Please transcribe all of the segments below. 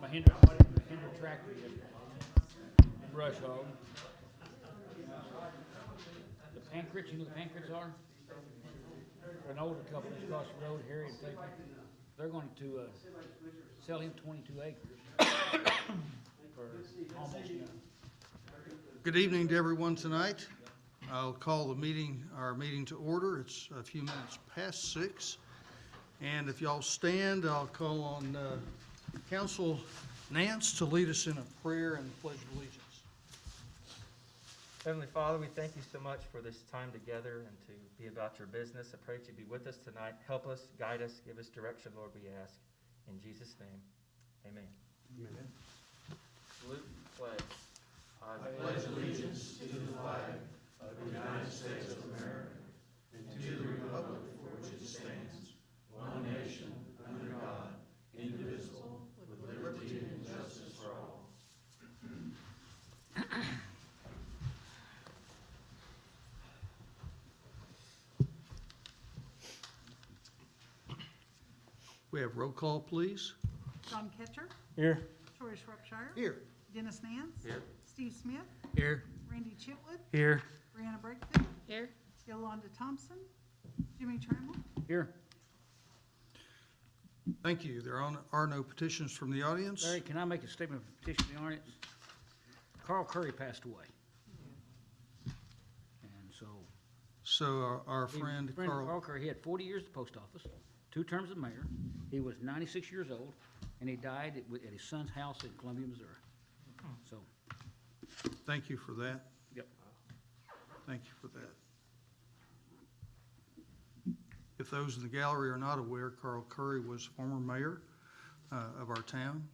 Mahindra tractor, brush hog. The Pankrits, you know who the Pankrits are? They're an older couple just across the road, Harry and Faith. They're going to sell him 22 acres for almost nothing. Good evening to everyone tonight. I'll call our meeting to order. It's a few minutes past 6. And if y'all stand, I'll call on Council Nance to lead us in a prayer and the Pledge of Allegiance. Heavenly Father, we thank you so much for this time together and to be about your business. I pray that you be with us tonight. Help us, guide us, give us direction, Lord, we ask. In Jesus' name, amen. Amen. Salute the flag. I pledge allegiance to the flag of the United States of America and to the republic for which it stands, one nation, under God, indivisible, with liberty and justice for all. We have roll call, please. John Ketcher, Here. Troy Shropshire, Here. Dennis Nance, Here. Steve Smith, Here. Randy Chitwood, Here. Brianna Breakfield, Here. Yolanda Thompson, Jimmy Trammell. Here. Thank you. There are no petitions from the audience. Larry, can I make a statement of petition to the audience? Carl Curry passed away. And so. So our friend Carl, Carl Curry, he had 40 years at the post office, 2 terms of mayor. He was 96 years old, and he died at his son's house in Columbia, Missouri. So, thank you for that. yep. Thank you for that. If those in the gallery are not aware, Carl Curry was former mayor of our town,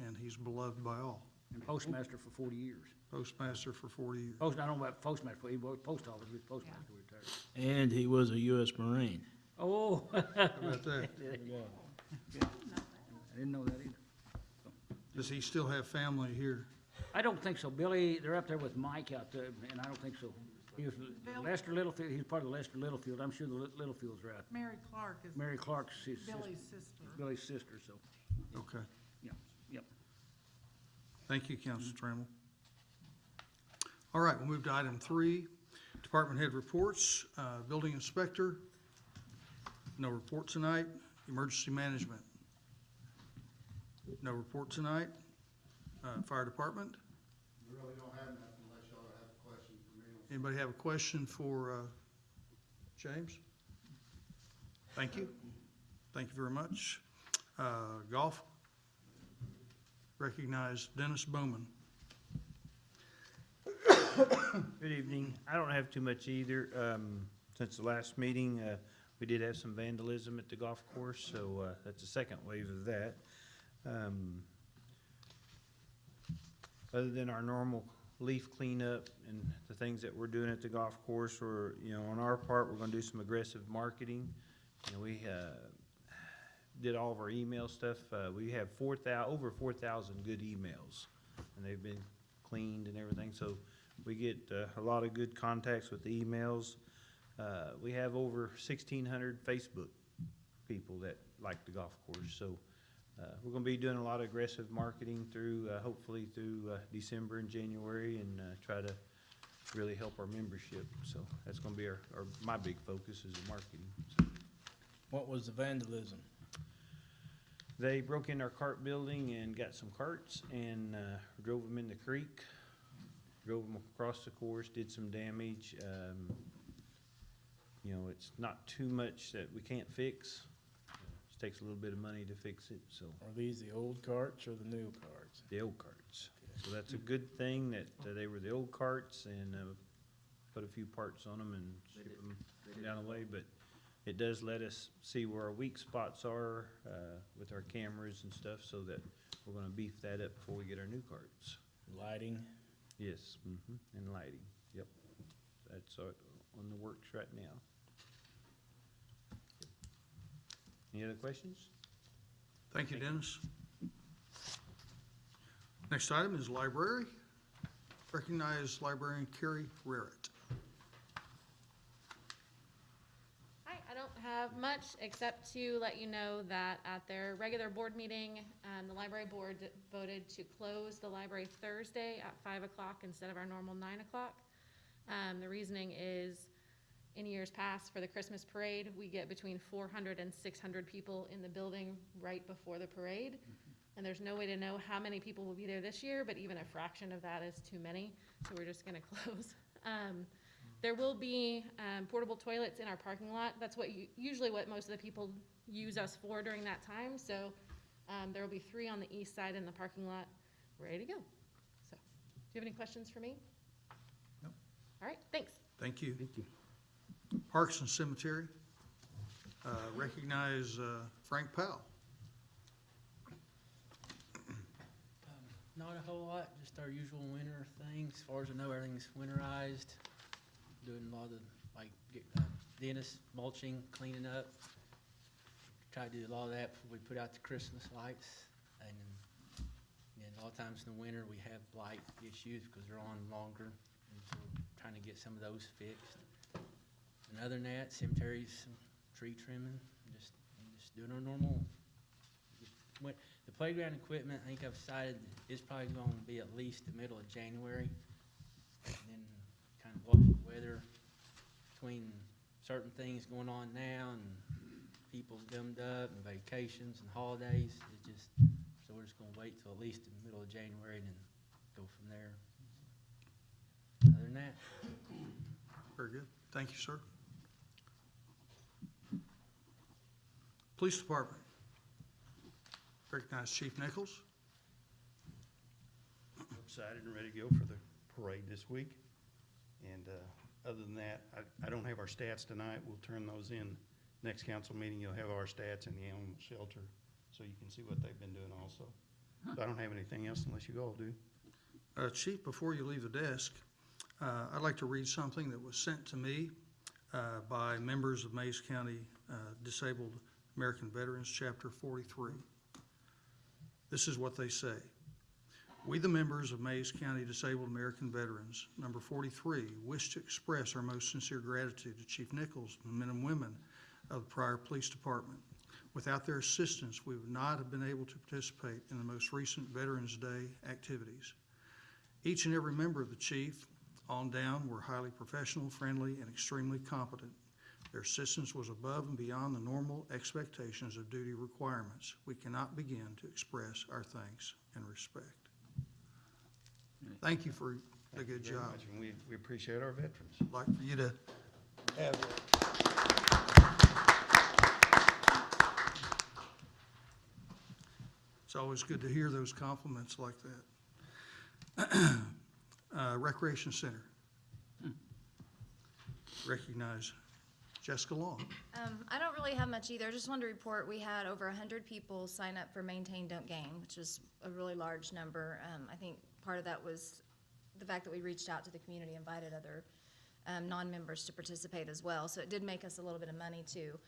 and he's beloved by all. And postmaster for 40 years. Postmaster for 40 years. I don't know about postmaster, but he was post office, he was postmaster, retired. And he was a U.S. Marine. Oh. How about that? I didn't know that either. Does he still have family here? I don't think so. Billy, they're up there with Mike out there, and I don't think so. He was Bill? Lester Littlefield, he's part of Lester Littlefield. I'm sure the Littlefields are out. Mary Clark is Mary Clark's his Billy's sister. sister. Billy's sister, so, Okay. yep. Thank you, Councilor Trammell. All right, we'll move to item 3, department head reports. Building inspector, no report tonight. Emergency management, no report tonight. Fire department. We really don't have nothing unless y'all have a question for me. Anybody have a question for James? Thank you. Thank you very much. Golf. Recognize Dennis Bowman. Good evening. I don't have too much either. Since the last meeting, we did have some vandalism at the golf course, so that's the second wave of that. Other than our normal leaf cleanup and the things that we're doing at the golf course, or on our part, we're going to do some aggressive marketing. We did all of our email stuff. We have over 4,000 good emails, and they've been cleaned and everything. So we get a lot of good contacts with the emails. We have over 1,600 Facebook people that like the golf course. So we're going to be doing a lot of aggressive marketing through, hopefully through December and January, and try to really help our membership. So that's going to be my big focus is the marketing. So. What was the vandalism? They broke in our cart building and got some carts and drove them in the creek, drove them across the course, did some damage. It's not too much that we can't fix. It takes a little bit of money to fix it. So Are these the old carts or the new carts? the old carts. So that's a good thing that they were the old carts, and put a few parts on them and ship them down the way. But it does let us see where our weak spots are with our cameras and stuff, so that we're going to beef that up before we get our new carts. Lighting? Yes, and lighting. Yep, that's on the works right now. Any other questions? Thank you, Dennis. Next item is library. Recognize Librarian Carrie Rarrett. Hi, I don't have much, except to let you know that at their regular board meeting, the library board voted to close the library Thursday at 5 o'clock instead of our normal 9 o'clock. The reasoning is, in years past, for the Christmas parade, we get between 400 and 600 people in the building right before the parade. And there's no way to know how many people will be there this year, but even a fraction of that is too many, so we're just gonna close. There will be portable toilets in our parking lot. That's usually what most of the people use us for during that time. So there will be 3 on the east side in the parking lot, ready to go. So, do you have any questions for me? No. All right, thanks. Thank you. Thank you. Parks and Cemetery, recognize Frank Powell. Not a whole lot, just our usual winter things. As far as I know, everything's winterized. Doing a lot of, like, dentist mulching, cleaning up. Try to do a lot of that before we put out the Christmas lights. And a lot of times in the winter, we have light issues because they're on longer. And so we're trying to get some of those fixed. And other than that, cemeteries, some tree trimming, just doing our normal. The playground equipment, I think I've decided is probably going to be at least the middle of January. And then kind of watch the weather between certain things going on now and people's gummed up and vacations and holidays. So we're just going to wait till at least the middle of January and then go from there. Other than that. Very good. Thank you, sir. Police Department. Recognize Chief Nichols. Excited and ready to go for the parade this week. And other than that, I don't have our stats tonight. We'll turn those in next council meeting. You'll have our stats in the animal shelter so you can see what they've been doing also. So I don't have anything else unless you all do. Chief, before you leave the desk, I'd like to read something that was sent to me by members of Mays County Disabled American Veterans, Chapter 43. This is what they say. We, the members of Mays County Disabled American Veterans, number 43, wish to express our most sincere gratitude to Chief Nichols and the men and women of the Pryor Police Department. Without their assistance, we would not have been able to participate in the most recent Veterans Day activities. Each and every member of the chief on down were highly professional, friendly, and extremely competent. Their assistance was above and beyond the normal expectations of duty requirements. We cannot begin to express our thanks and respect. Thank you for a good job. Much, and we appreciate our veterans. I'd like for you to have it. It's always good to hear those compliments like that. Recreation Center. Recognize Jessica Long. I don't really have much either. I just wanted to report we had over 100 people sign up for Maintain Don't Gain, which is a really large number. I think part of that was the fact that we reached out to the community, invited other non-members to participate as well. So it did make us a little bit of money too.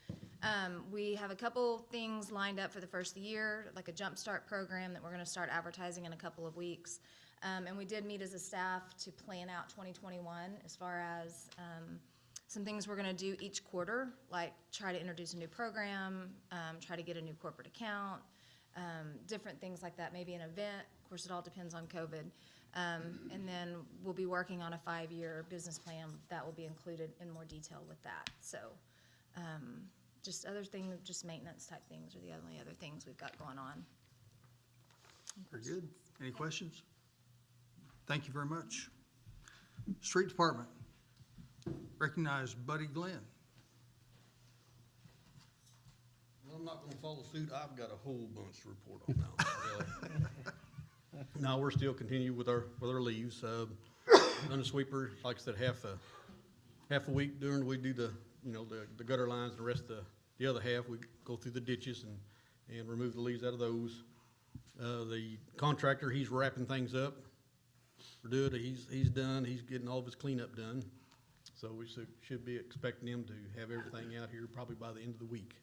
We have a couple things lined up for the first of the year, like a Jumpstart program that we're going to start advertising in a couple of weeks. And we did meet as a staff to plan out 2021 as far as some things we're going to do each quarter, like try to introduce a new program, try to get a new corporate account, different things like that, maybe an event. Of course, it all depends on COVID. And then we'll be working on a 5-year business plan that will be included in more detail with that. So just other things, just maintenance type things are the only other things we've got going on. Very good. Any questions? Thank you very much. Street Department. Recognize Buddy Glenn. Well, I'm not gonna follow suit. I've got a whole bunch to report on now, really. No, we're still continuing with our leaves. Done a sweeper, like I said, half a week during the week, do the gutter lines, and the rest of the other half, we go through the ditches and remove the leaves out of those. The contractor, he's wrapping things up. We're doing, he's done, he's getting all of his cleanup done. So we should be expecting him to have everything out here probably by the end of the week.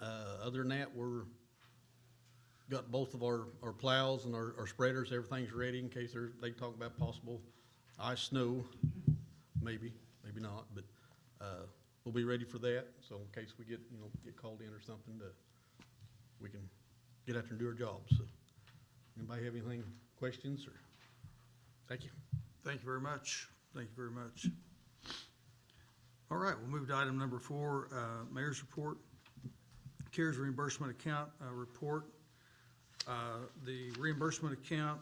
Other than that, got both of our plows and our spreaders, everything's ready in case they talk about possible ice, snow, maybe not, but we'll be ready for that. So in case we get called in or something, we can get out there and do our jobs. So, anybody have anything, questions, or? Thank you. Thank you very much. Thank you very much. All right, we'll move to item number 4, Mayor's Report. CARES Reimbursement Account Report. The reimbursement account,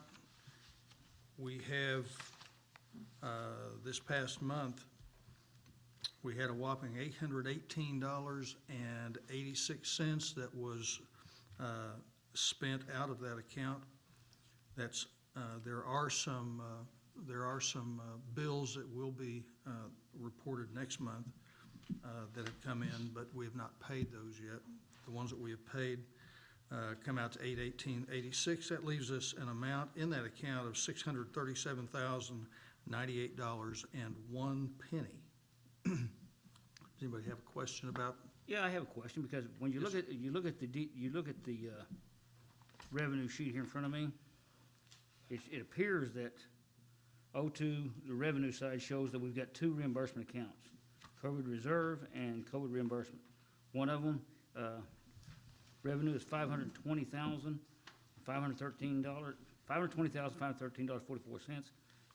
we have this past month, we had a whopping $818.86 that was spent out of that account. That's there are some bills that will be reported next month that have come in, but we have not paid those yet. The ones that we have paid come out to $818.86. That leaves us an amount in that account of $637,098.01. Does anybody have a question about? Yeah, I have a question, because when you look at the revenue sheet here in front of me, it appears that O2, the revenue side, shows that we've got 2 reimbursement accounts, COVID reserve and COVID reimbursement. One of them, revenue is $520,513, $520,513.44,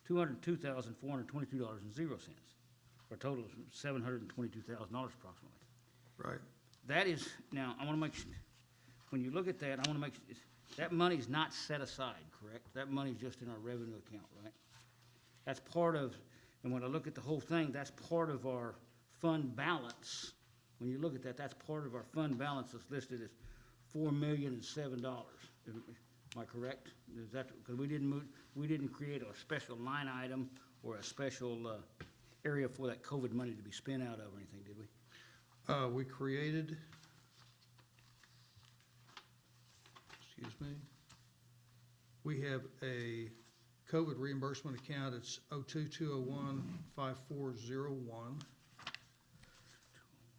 $202,422.00, for a total of $722,000 approximately. Right. That is, now, I want to make sure, when you look at that, I want to make sure, that money's not set aside, correct? That money's just in our revenue account, right? That's part of, and when I look at the whole thing, that's part of our fund balance. When you look at that, that's part of our fund balance that's listed as $4,007,000. Am I correct? Is that, because we didn't create a special line item or a special area for that COVID money to be spent out of or anything, did we? We created, excuse me, we have a COVID reimbursement account. It's 02-201-5401.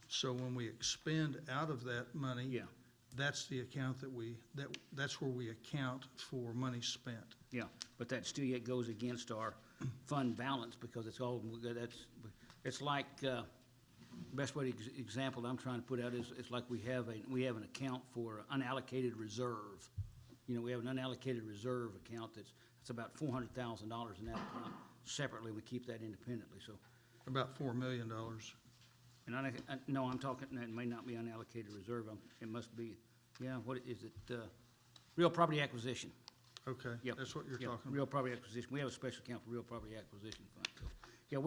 So when we expend out of that money, Yeah. that's the account that's where we account for money spent. Yeah, but that still yet goes against our fund balance, because it's all, it's like, best way to example that I'm trying to put out is, it's like we have an account for unallocated reserve. You know, we have an unallocated reserve account that's about $400,000 in that account. Separately, we keep that independently, so. About $4 million. And no, I'm talking, that may not be unallocated reserve, it must be, yeah, what is it, real property acquisition. Okay, Yep. that's what you're Yep, talking real about. property acquisition, we have a special account for real property acquisition fund. So, yeah,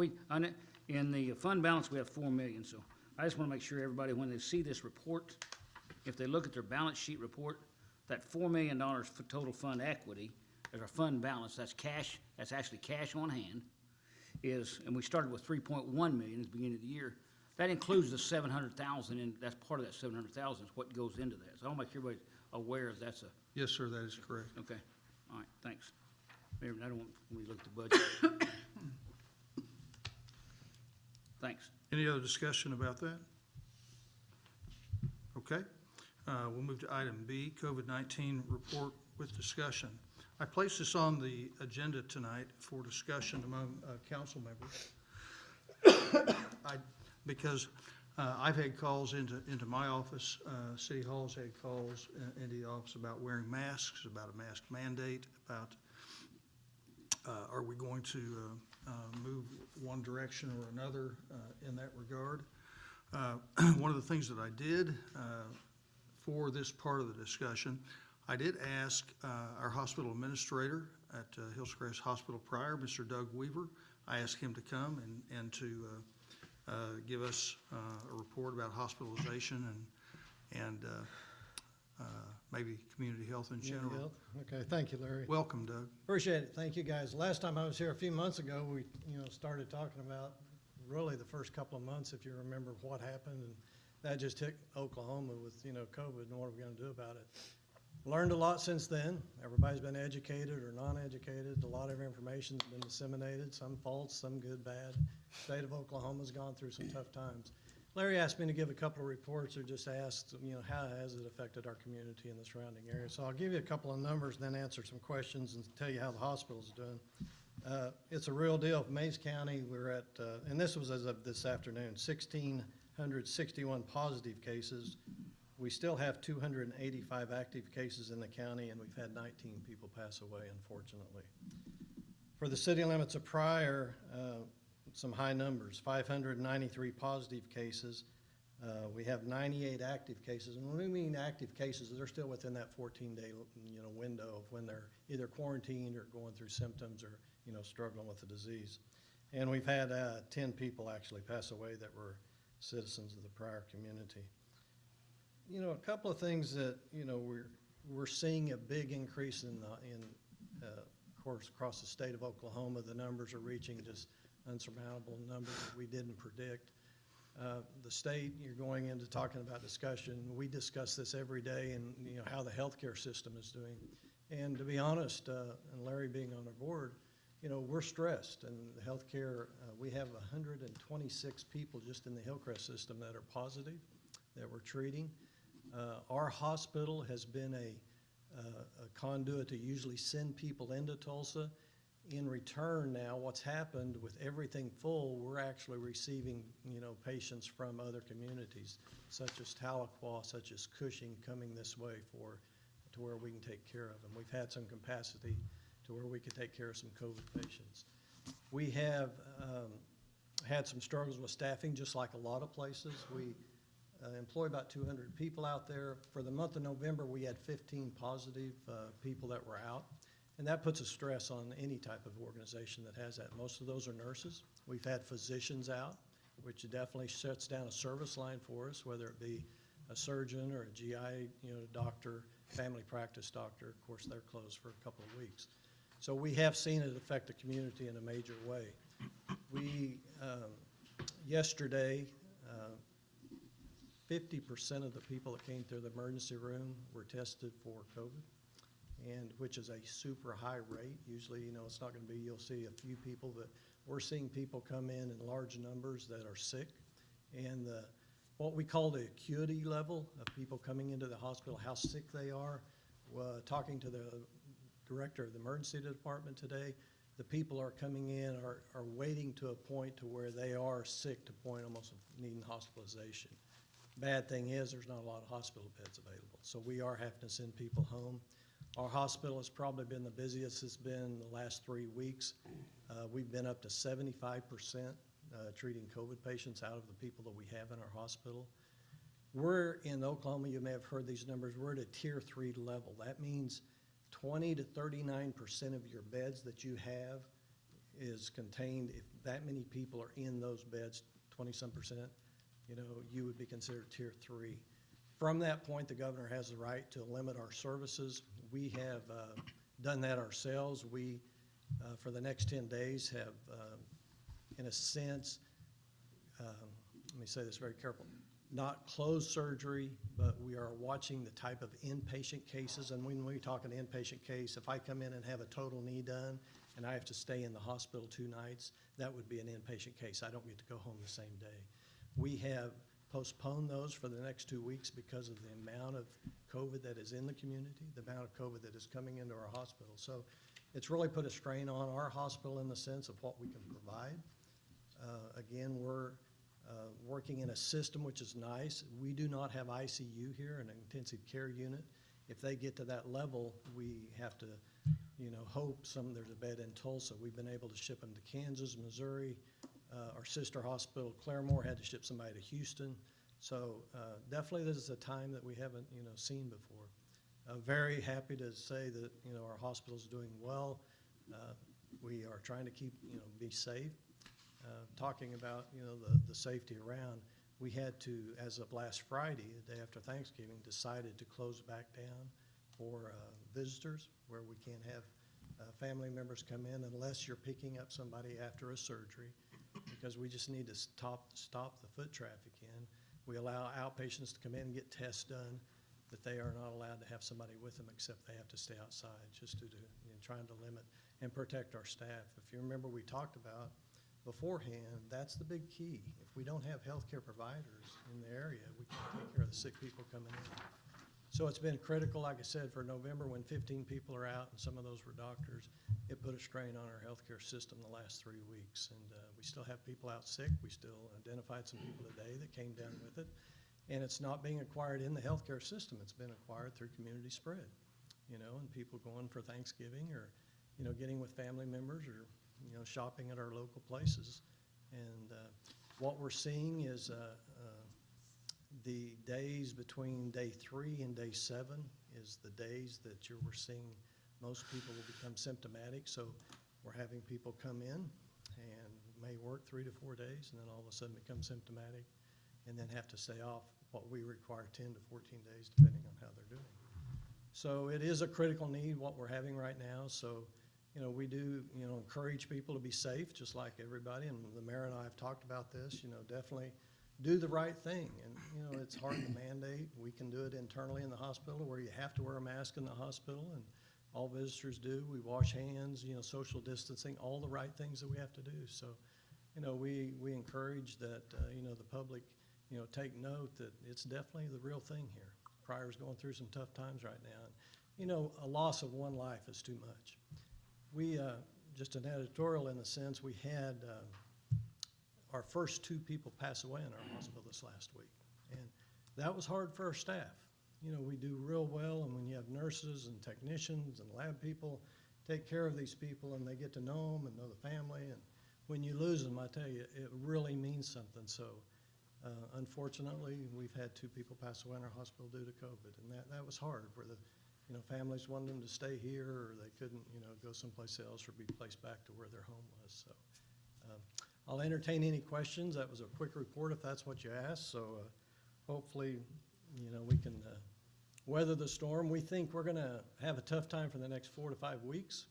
in the fund balance, we have $4 million, so I just want to make sure everybody, when they see this report, if they look at their balance sheet report, that $4 million for total fund equity is our fund balance. That's cash, that's actually cash on hand, and we started with $3.1 million at the beginning of the year. That includes the $700,000, and that's part of that $700,000 is what goes into that. So I'll make everybody aware that's a, Yes, sir, that is correct. okay, all right, thanks. Maybe I don't want, when we look at the budget. Thanks. Any other discussion about that? Okay, we'll move to item B, COVID-19 report with discussion. I placed this on the agenda tonight for discussion among council members. Because I've had calls into my office, City Hall's had calls into the office about wearing masks, about a mask mandate, about are we going to move one direction or another in that regard. One of the things that I did for this part of the discussion, I did ask our hospital administrator at Hillscrest Hospital Pryor, Mr. Doug Weaver. I asked him to come and to give us a report about hospitalization and maybe community health in general. Okay, thank you, Larry. Welcome, Doug. Appreciate it. Thank you, guys. Last time I was here a few months ago, we, started talking about really the first couple of months, if you remember what happened, and that just hit Oklahoma with, COVID, and what are we gonna do about it? Learned a lot since then. Everybody's been educated or non-educated. A lot of information's been disseminated, some false, some good, bad. State of Oklahoma's gone through some tough times. Larry asked me to give a couple of reports, or just asked, how has it affected our community and the surrounding area. So I'll give you a couple of numbers and then answer some questions and tell you how the hospital's doing. It's a real deal. Mays County, we're at, and this was as of this afternoon, 161 positive cases. We still have 285 active cases in the county, and we've had 19 people pass away, unfortunately. For the city limits of Pryor, some high numbers, 593 positive cases. We have 98 active cases, and when we mean active cases, they're still within that 14-day, window of when they're either quarantined or going through symptoms or, struggling with the disease. And we've had 10 people actually pass away that were citizens of the Pryor community. A couple of things that, we're seeing a big increase of course, across the state of Oklahoma. The numbers are reaching just unsurmountable numbers that we didn't predict. The state, you're going into talking about discussion. We discuss this every day and, how the healthcare system is doing. And to be honest, and Larry being on our board, we're stressed. And the healthcare, we have 126 people just in the Hillcrest system that are positive, that we're treating. Our hospital has been a conduit to usually send people into Tulsa. In return now, what's happened with everything full, we're actually receiving, patients from other communities, such as Tahlequah, such as Cushing, coming this way to where we can take care of them. We've had some capacity to where we could take care of some COVID patients. We have had some struggles with staffing, just like a lot of places. We employ about 200 people out there. For the month of November, we had 15 positive people that were out. And that puts a stress on any type of organization that has that. Most of those are nurses. We've had physicians out, which definitely shuts down a service line for us, whether it be a surgeon or a GI, doctor, family practice doctor. Of course, they're closed for a couple of weeks. So we have seen it affect the community in a major way. We, yesterday, 50% of the people that came through the emergency room were tested for COVID, and which is a super high rate. Usually, it's not going to be, you'll see a few people, but we're seeing people come in large numbers that are sick. And what we call the acuity level of people coming into the hospital, how sick they are. Talking to the director of the emergency department today, the people are coming in are waiting to a point to where they are sick to point almost of needing hospitalization. Bad thing is there's not a lot of hospital beds available, so we are having to send people home. Our hospital has probably been the busiest it's been the last 3 weeks. We've been up to 75% treating COVID patients out of the people that we have in our hospital. We're in Oklahoma, you may have heard these numbers, we're at a tier 3 level. That means 20 to 39% of your beds that you have is contained. If that many people are in those beds, 20-some percent, you would be considered tier 3. From that point, the governor has the right to limit our services. We have done that ourselves. We, for the next 10 days, have, in a sense, let me say this very carefully, not closed surgery, but we are watching the type of inpatient cases. And when we talk an inpatient case, if I come in and have a total knee done and I have to stay in the hospital 2 nights, that would be an inpatient case. I don't get to go home the same day. We have postponed those for the next 2 weeks because of the amount of COVID that is in the community, the amount of COVID that is coming into our hospital. So it's really put a strain on our hospital in the sense of what we can provide. Again, we're working in a system which is nice. We do not have ICU here, an intensive care unit. If they get to that level, we have to, hope there's a bed in Tulsa. We've been able to ship them to Kansas, Missouri. Our sister hospital, Claremore, had to ship somebody to Houston. So definitely this is a time that we haven't, seen before. Very happy to say that, our hospital's doing well. We are trying to keep, be safe. Talking about, the safety around, we had to, as of last Friday, the day after Thanksgiving, decided to close back down for visitors, where we can't have family members come in unless you're picking up somebody after a surgery, because we just need to stop the foot traffic in. We allow outpatients to come in and get tests done, but they are not allowed to have somebody with them except they have to stay outside, just to trying to limit and protect our staff. If you remember, we talked about beforehand, that's the big key. If we don't have healthcare providers in the area, we can't take care of the sick people coming in. So it's been critical, like I said, for November, when 15 people are out, and some of those were doctors, it put a strain on our healthcare system the last 3 weeks. And we still have people out sick. We still identified some people today that came down with it. And it's not being acquired in the healthcare system. It's been acquired through community spread, and people going for Thanksgiving or, getting with family members or, shopping at our local places. And what we're seeing is the days between day 3 and day 7 is the days that we're seeing most people will become symptomatic. So we're having people come in and may work 3 to 4 days and then all of a sudden become symptomatic and then have to stay off what we require 10 to 14 days depending on how they're doing. So it is a critical need what we're having right now. So, we do, encourage people to be safe just like everybody. And the mayor and I have talked about this, definitely do the right thing. And, it's hard to mandate. We can do it internally in the hospital where you have to wear a mask in the hospital and all visitors do. We wash hands, social distancing, all the right things that we have to do. So, we encourage that, the public, take note that it's definitely the real thing here. Pryor's going through some tough times right now. And, a loss of one life is too much. We, just an editorial in the sense, we had our first 2 people pass away in our hospital this last week. And that was hard for our staff. We do real well, and when you have nurses and technicians and lab people take care of these people and they get to know them and know the family, and when you lose them, I tell you, it really means something. So unfortunately, we've had 2 people pass away in our hospital due to COVID, and that was hard, where the families wanted them to stay here, or they couldn't, go someplace else or be placed back to where their home was. So I'll entertain any questions. That was a quick report if that's what you asked. So hopefully, we can weather the storm. We think we're going to have a tough time for the next 4 to 5 weeks.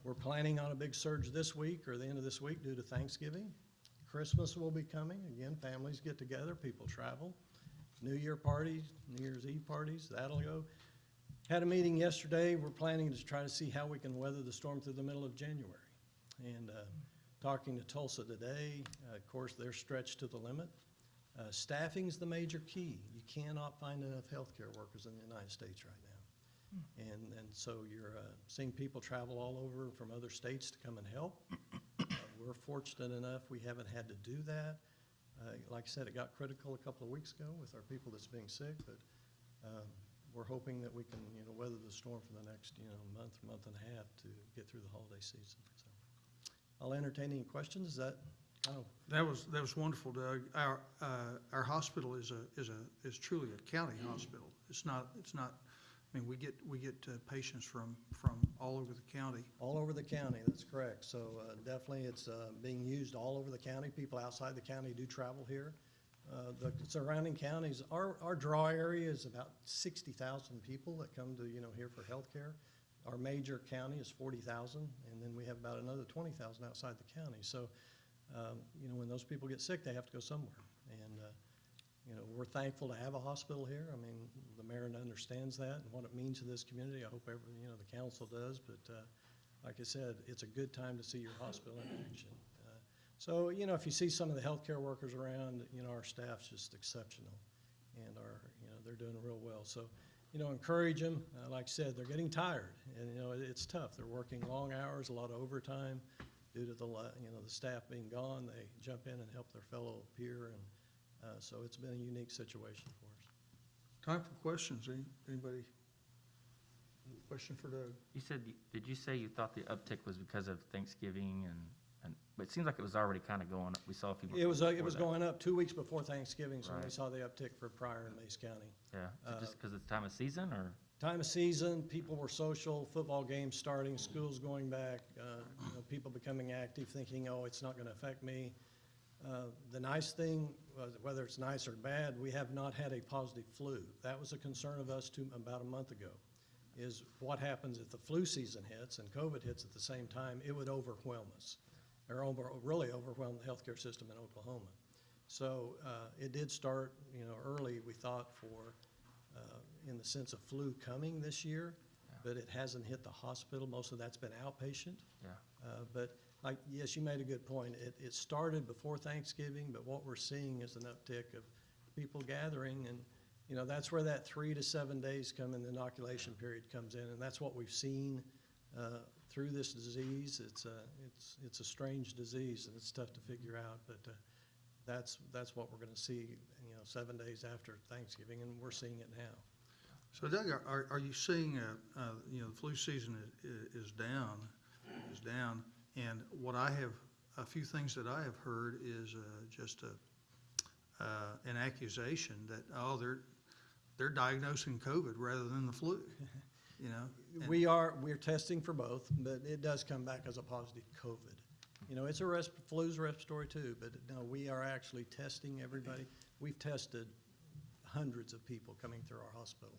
We're planning on a big surge this week or the end of this week due to Thanksgiving. Christmas will be coming. Again, families get together, people travel. New Year parties, New Year's Eve parties, that'll go. Had a meeting yesterday. We're planning to try to see how we can weather the storm through the middle of January. And talking to Tulsa today, of course, they're stretched to the limit. Staffing's the major key. You cannot find enough healthcare workers in the United States right now. And so you're seeing people travel all over from other states to come and help. We're fortunate enough we haven't had to do that. Like I said, it got critical a couple of weeks ago with our people that's being sick, but we're hoping that we can, weather the storm for the next, month and a half to get through the holiday season. So I'll entertain any questions. Is that kind of? That was wonderful, Doug. Our hospital is truly a county hospital. It's not. I mean, we get patients from all over the county. All over the county. That's correct. So definitely, it's being used all over the county. People outside the county do travel here. The surrounding counties, our draw area is about 60,000 people that come to here for healthcare. Our major county is 40,000, and then we have about another 20,000 outside the county. So, when those people get sick, they have to go somewhere. And, we're thankful to have a hospital here. I mean, the mayor understands that and what it means to this community. I hope the council does. But like I said, it's a good time to see your hospital in action. So, if you see some of the healthcare workers around, our staff's just exceptional. And they're doing real well. So, encourage them. Like I said, they're getting tired, and it's tough. They're working long hours, a lot of overtime due to the staff being gone. They jump in and help their fellow peer, and so it's been a unique situation for us. Time for questions. Anybody? Question for Doug? You said, did you say you thought the uptick was because of Thanksgiving but it seems like it was already kind of going up. We saw a few more. It was going up 2 weeks before Thanksgiving, so we saw the uptick for Pryor and Mays County. Yeah, just because it's time of season, or? Time of season, people were social, football games starting, schools going back, people becoming active, thinking, oh, it's not going to affect me. The nice thing, whether it's nice or bad, we have not had a positive flu. That was a concern of us about a month ago, is what happens if the flu season hits and COVID hits at the same time. It would overwhelm us, or really overwhelm the healthcare system in Oklahoma. So it did start early, we thought, for in the sense of flu coming this year, but it hasn't hit the hospital. Most of that's been outpatient. But yes, you made a good point. It started before Thanksgiving, but what we're seeing is an uptick of people gathering, and you know, that's where that 3 to 7 days come in, the inoculation period comes in, and that's what we've seen through this disease. It's a strange disease, and it's tough to figure out, but that's what we're gonna see, you know, 7 days after Thanksgiving, and we're seeing it now. So Doug, are you seeing, you know, the flu season is down, and what a few things that I have heard is just an accusation that, oh, they're diagnosing COVID rather than the flu, you know? And We're testing for both, but it does come back as a positive COVID. You know, flu's respiratory too, but no, we are actually testing everybody. We've tested hundreds of people coming through our hospital.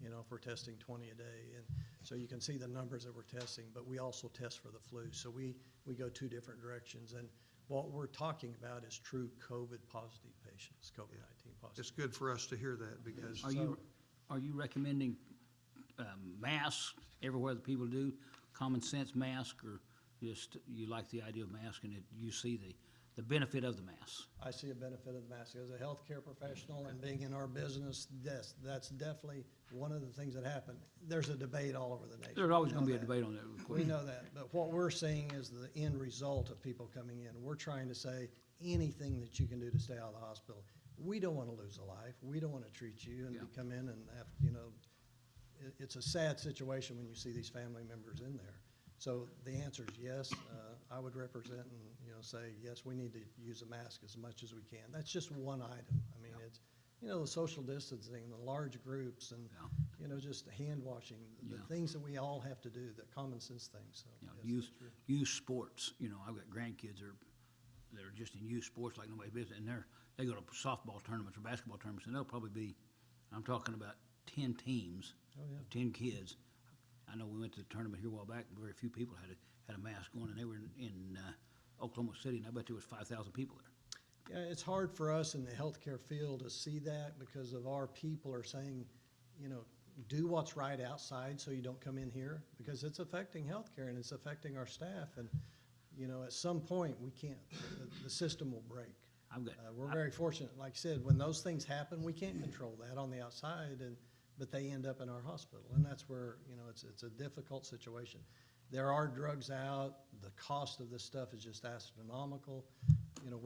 You know, if we're testing 20 a day, and so you can see the numbers that we're testing, but we also test for the flu. So we go two different directions, and what we're talking about is true COVID positive patients, COVID-19 positive. it's good for us to hear that because. Are you recommending masks everywhere that people do, common sense mask, or just you like the idea of mask and you see the benefit of the mask? I see a benefit of the mask. As a healthcare professional and being in our business, yes, that's definitely one of the things that happen. There's a debate all over the nation. There's always We gonna know be a that. debate on that. We know that, but what we're seeing is the end result of people coming in. We're trying to say anything that you can do to stay out of the hospital. We don't want to lose a life. We don't want to treat you and Yeah. come in and have, you know, it's a sad situation when you see these family members in there. So the answer is yes. I would represent and, you know, say, yes, we need to use a mask as much as we can. That's just one item. I mean, Yeah. it's, you know, the social distancing, the large groups, and, Yeah. you know, just hand washing, the Yeah. things that we all have to do, the common sense things, so. You know, yes, youth, that's true. youth sports, you know, I've got grandkids that are just in youth sports like nobody's business, and they go to softball tournaments or basketball tournaments, and there'll probably be, I'm talking about 10 teams Oh, yeah. of 10 kids. I know we went to the tournament here a while back, and very few people had a mask on, and they were in Oklahoma City, and I bet there was 5,000 people there. Yeah, it's hard for us in the healthcare field to see that because of our people are saying, you know, do what's right outside so you don't come in here, because it's affecting healthcare and it's affecting our staff. And, you know, at some point, we can't, the system will break. We're very fortunate, like I said, when those things happen, we can't control that on the outside, but they end up in our hospital. And that's where, you know, it's a difficult situation. There are drugs out. The cost of this stuff is just astronomical. You know,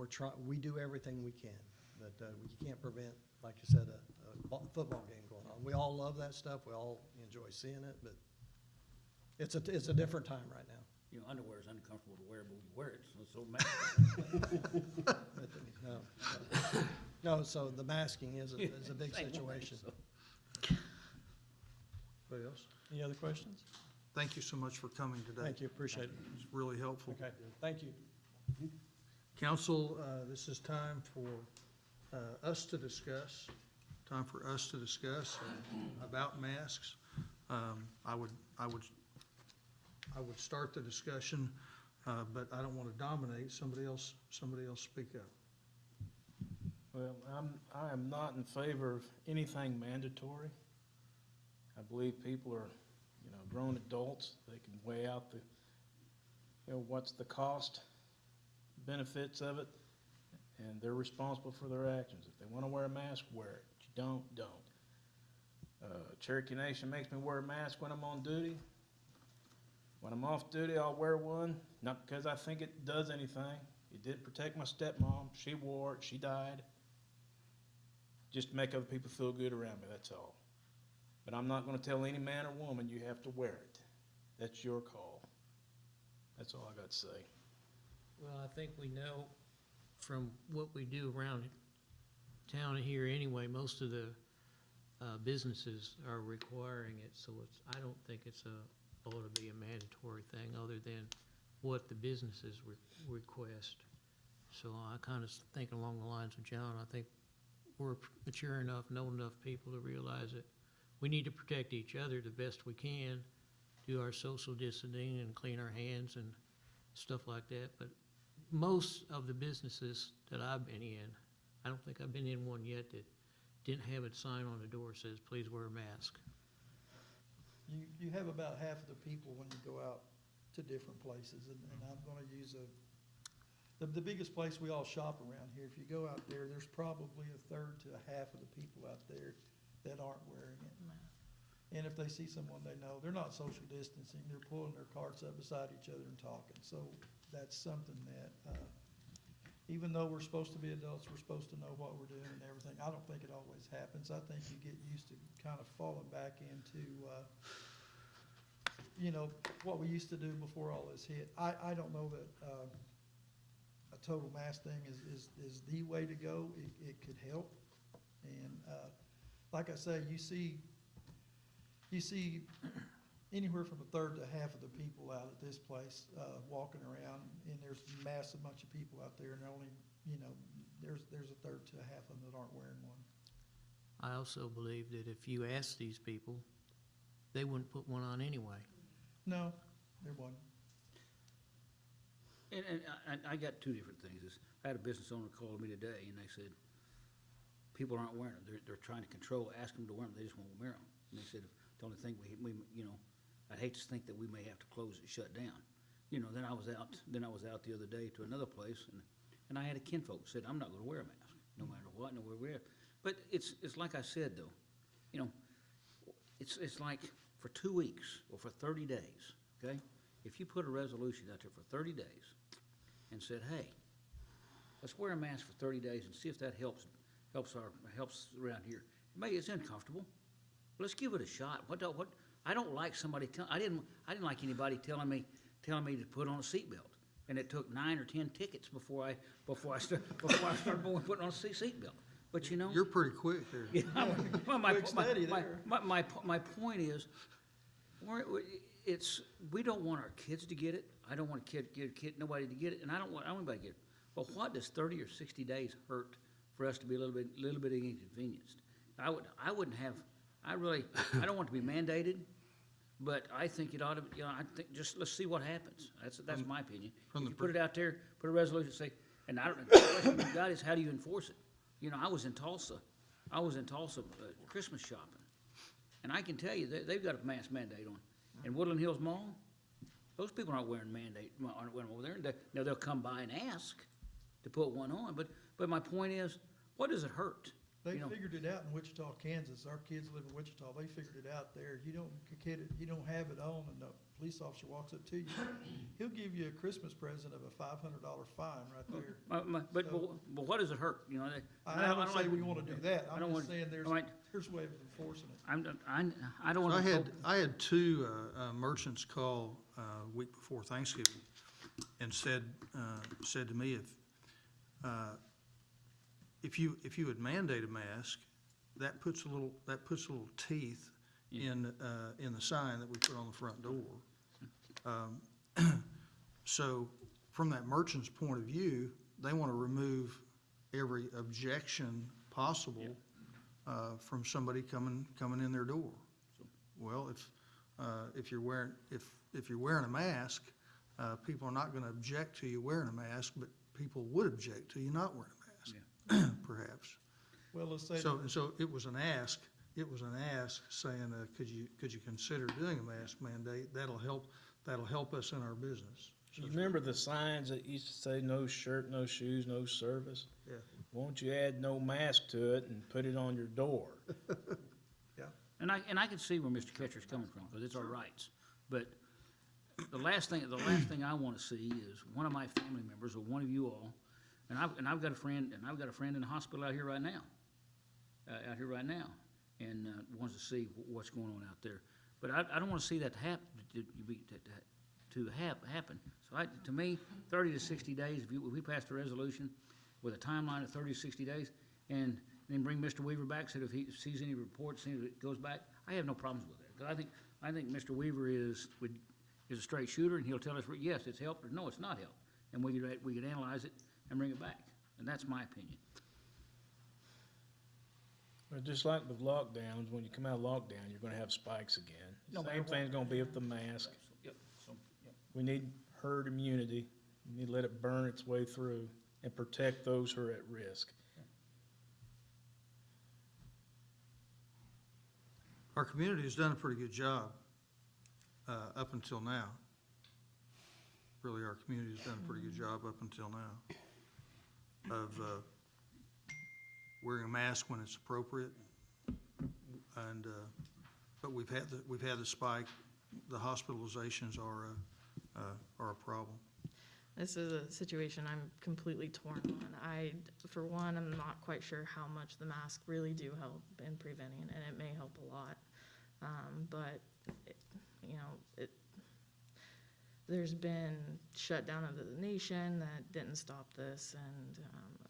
we do everything we can, but we can't prevent, like you said, a football game going on. We all love that stuff. We all enjoy seeing it, but it's a different time right now. You know, underwear is uncomfortable to wear, but we wear it, so mask. No, so the masking is a big Same way, situation. so. Anybody else? Any other questions? Thank you so much for coming today. Thank you, appreciate it. It's really helpful. Okay, thank you. Council, this is time for us to discuss, about masks. I would start the discussion, but I don't want to dominate. Somebody else speak up. Well, I am not in favor of anything mandatory. I believe people are, you know, grown adults. They can weigh out what's the cost, benefits of it, and they're responsible for their actions. If they want to wear a mask, wear it. If you don't. Cherokee Nation makes me wear a mask when I'm on duty. When I'm off duty, I'll wear one, not because I think it does anything. It did protect my stepmom. She wore it. She died. Just to make other people feel good around me, that's all. But I'm not going to tell any man or woman you have to wear it. That's your call. That's all I got to say. Well, I think we know from what we do around town here anyway, most of the businesses are requiring it, so I don't think ought to be a mandatory thing other than what the businesses request. So I kind of think along the lines of John. I think we're mature enough, know enough people to realize that we need to protect each other the best we can, do our social distancing and clean our hands and stuff like that. But most of the businesses that I've been in, I don't think I've been in one yet that didn't have a sign on the door that says, please wear a mask. You have about half of the people when you go out to different places, and I'm gonna use the biggest place we all shop around here. If you go out there, there's probably a third to a half of the people out there that aren't wearing it. And if they see someone they know, they're not social distancing, they're pulling their carts up beside each other and talking. So that's something that, even though we're supposed to be adults, we're supposed to know what we're doing and everything. I don't think it always happens. I think you get used to kind of falling back into, what we used to do before all this hit. I don't know that a total mask thing is the way to go. It could help. And like I say, you see anywhere from a third to half of the people out at this place walking around, and there's a massive bunch of people out there, and only, there's a third to a half of them that aren't wearing one. I also believe that if you ask these people, they wouldn't put one on anyway. No, there wasn't. And I got two different things. I had a business owner call me today, and they said, people aren't wearing them. They're trying to ask them to wear them, they just won't wear them. And they said, the only thing I'd hate to think that we may have to close it, shut down. Then I was out the other day to another place, and I had a kinfolk said, I'm not gonna wear a mask, no matter what, no where we're at. But it's like I said, though, it's like for 2 weeks or for 30 days, okay? If you put a resolution out there for 30 days and said, hey, let's wear a mask for 30 days and see if that helps around here. Maybe it's uncomfortable. Let's give it a shot. I don't like somebody I didn't like anybody telling me to put on a seatbelt. And it took 9 or 10 tickets before I started putting on a seatbelt. But You're pretty quick there. yeah, my point is, we don't want our kids to get it. I don't want nobody to get it, and I don't want anybody to get it. But what does 30 or 60 days hurt for us to be a little bit inconvenienced? I don't want to be mandated, but I think it ought to. I think just let's see what happens. That's my opinion. If you put it out there, put a resolution, say, and I don't know. The question you've got is how do you enforce it? I was in Tulsa Christmas shopping, and I can tell you they've got a mask mandate on. In Woodland Hills Mall, those people aren't wearing over there. Now they'll come by and ask to put one on, but my point is, what does it hurt? They figured it out in Wichita, Kansas. Our kids live in Wichita. They figured it out there. You don't have it on, and the police officer walks up to you. He'll give you a Christmas present of a $500 fine right there. But what does it hurt? I don't say we want to do that. I'm just saying there's a way of enforcing it. I don't want to. I had two merchants call a week before Thanksgiving and said to me, if you would mandate a mask, that puts a little teeth in the sign that we put on the front door. So from that merchant's point of view, they want to remove every objection possible from somebody coming in their door. Well, if you're wearing a mask, people are not going to object to you wearing a mask, but people would object to you not wearing a mask. Perhaps. Well, let's say. So it was an ask. It was an ask saying, could you consider doing a mask mandate? That'll help us in our business. You remember the signs that used to say no shirt, no shoes, no service? Yeah. Won't you add no mask to it and put it on your door? Yeah. And I can see where Mr. Ketcher's coming from, because it's our rights. But the last thing I want to see is one of my family members or one of you all. And I've got a friend in the hospital out here right now, and wants to see what's going on out there. But I don't want to see that happen. So to me, 30 to 60 days. If we passed a resolution with a timeline of 30 to 60 days, and then bring Mr. Weaver back, so if he sees any reports, sees it goes back, I have no problems with that. Because I think Mr. Weaver is a straight shooter, and he'll tell us yes, it's helped, or no, it's not helped, and we could analyze it and bring it back. And that's my opinion. Well, just like with lockdowns, when you come out of lockdown, you're going to have spikes again. Same thing's going to be with the mask. Yep. We need herd immunity. We need to let it burn its way through and protect those who are at risk. Our community has done a pretty good job up until now. Really, our community has done a pretty good job up until now of wearing a mask when it's appropriate. and, but we've had the spike. The hospitalizations are a problem. This is a situation I'm completely torn on. For one, I'm not quite sure how much the masks really do help in preventing, and it may help a lot. But, there's been shutdown of the nation that didn't stop this, and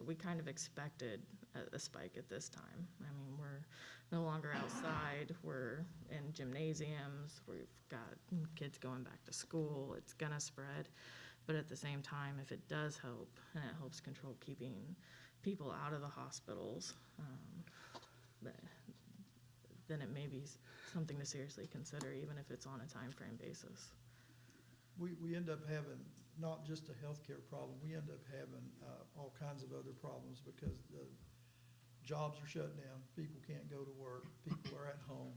we kind of expected a spike at this time. I mean, we're no longer outside, we're in gymnasiums, we've got kids going back to school, it's gonna spread. But at the same time, if it does help, and it helps control keeping people out of the hospitals, then it may be something to seriously consider, even if it's on a time frame basis. We end up having not just a healthcare problem, we end up having all kinds of other problems because the jobs are shut down, people can't go to work, people are at home,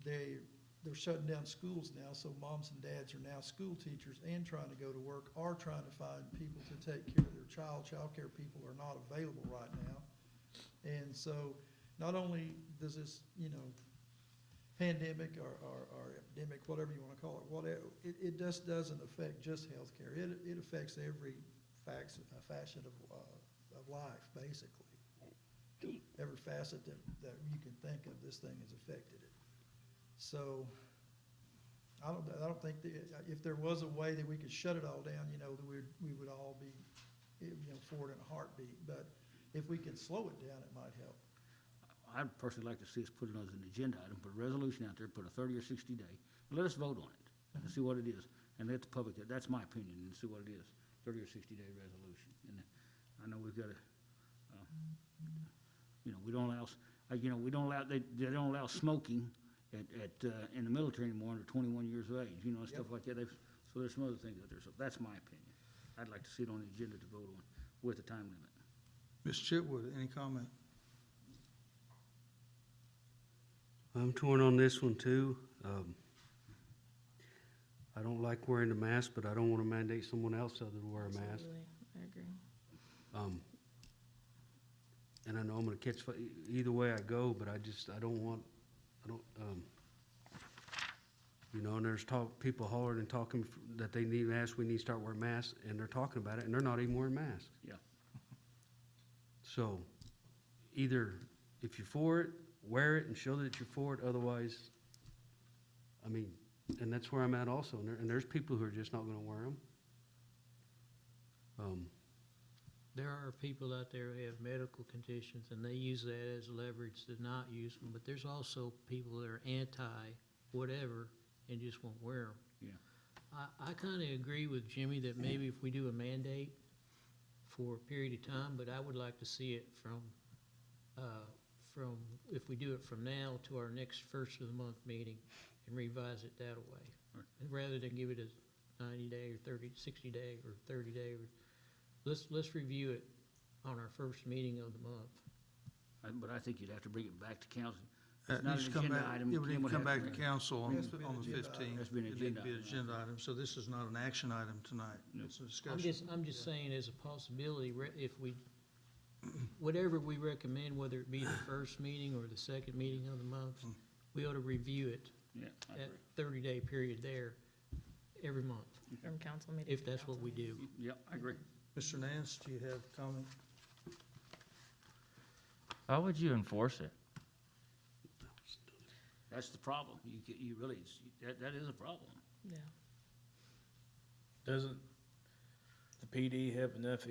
they're shutting down schools now, so moms and dads are now school teachers and trying to go to work, are trying to find people to take care of their child. Childcare people are not available right now. And so not only does this, pandemic or epidemic, whatever you want to call it, it just doesn't affect just healthcare. It affects every facet of life, basically. Every facet that you can think of, this thing has affected it. So I don't think if there was a way that we could shut it all down, that we would all be, for it in a heartbeat. But if we could slow it down, it might help. I'd personally like to see us put it as an agenda item, put a resolution out there, put a 30 or 60 day, and let us vote on it and see what it is. And let the public, that's my opinion, and see what it is, 30 or 60 day resolution. And I know we've got to, we don't allow, they don't allow smoking in the military anymore under 21 years of age, stuff like that. So there's some other things out there. So that's my opinion. I'd like to see it on the agenda to vote on with a time limit. Ms. Chitwood, any comment? I'm torn on this one too. I don't like wearing the mask, but I don't want to mandate someone else other to wear a mask. Absolutely, I agree. And I know I'm gonna catch either way I go, but I don't, and there's people hollering and talking that they need masks, we need to start wearing masks, and they're talking about it, and they're not even wearing masks. Yeah. So, either if you're for it, wear it and show that you're for it, otherwise, and that's where I'm at also, and there's people who are just not gonna wear them. There are people out there who have medical conditions, and they use that as leverage to not use them, but there's also people that are anti-whatever and just won't wear them. Yeah. I kind of agree with Jimmy that maybe if we do a mandate for a period of time, but I would like to see it from if we do it from now to our next first of the month meeting and revise it that way. Right. Rather than give it a 90-day or 60 day or 30 day. Let's review it on our first meeting of the month. But I think you'd have to bring it back to council. It It's not needs an to come agenda back, item. it would need Ken to come have back to council It has to be an on the agenda item. 15th. Has to be an It need to agenda be an item. agenda item, so this is not an action item tonight. No. It's a discussion. I'm just saying as a possibility, if we, whatever we recommend, whether it be the first meeting or the second meeting of the month, we ought to review it Yeah, I that agree. 30-day period there every month, From council meeting. if to that's what council we meeting. do. Yeah, I agree. Mr. Nance, do you have a comment? How would you enforce it? That's the problem. You really, that is a problem. Yeah. Doesn't the PD have enough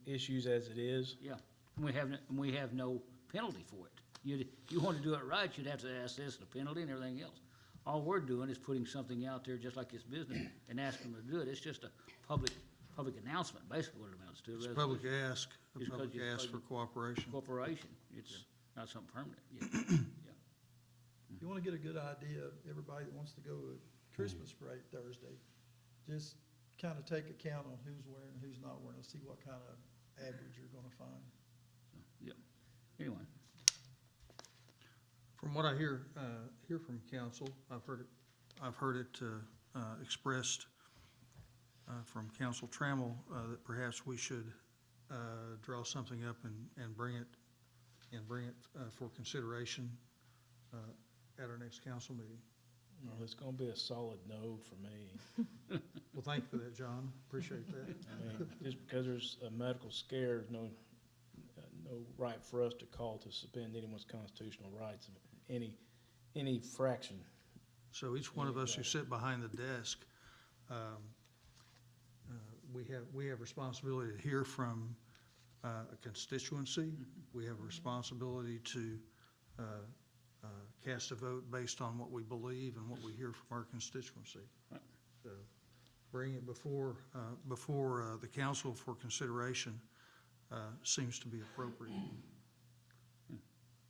issues as it is? Yeah, we have no penalty for it. You want to do it right, you'd have to assess the penalty and everything else. All we're doing is putting something out there just like this business and asking them to do it. It's just a public announcement, basically what it amounts to. It's a Resolution. public ask, It's a public because- ask for cooperation. Corporation, it's not something permanent. Yeah. If you want to get a good idea, everybody that wants to go to Christmas parade Thursday, just kind of take account on who's wearing and who's not wearing, and see what kind of average you're going to find. Yep. Anyway, From what I hear from council, I've heard it expressed from Council Trammell that perhaps we should draw something up and bring it and bring it for consideration at our next council meeting. Well, it's gonna be a solid no for me. Well, thank you for that, John. Appreciate that. I mean, just because there's a medical scare, there's no right for us to call to suspend anyone's constitutional rights of any fraction. So each one of us who sit behind the desk, we have responsibility to hear from a constituency. We have a responsibility to cast a vote based on what we believe and what we hear from our constituency. So bring it before the council for consideration seems to be appropriate.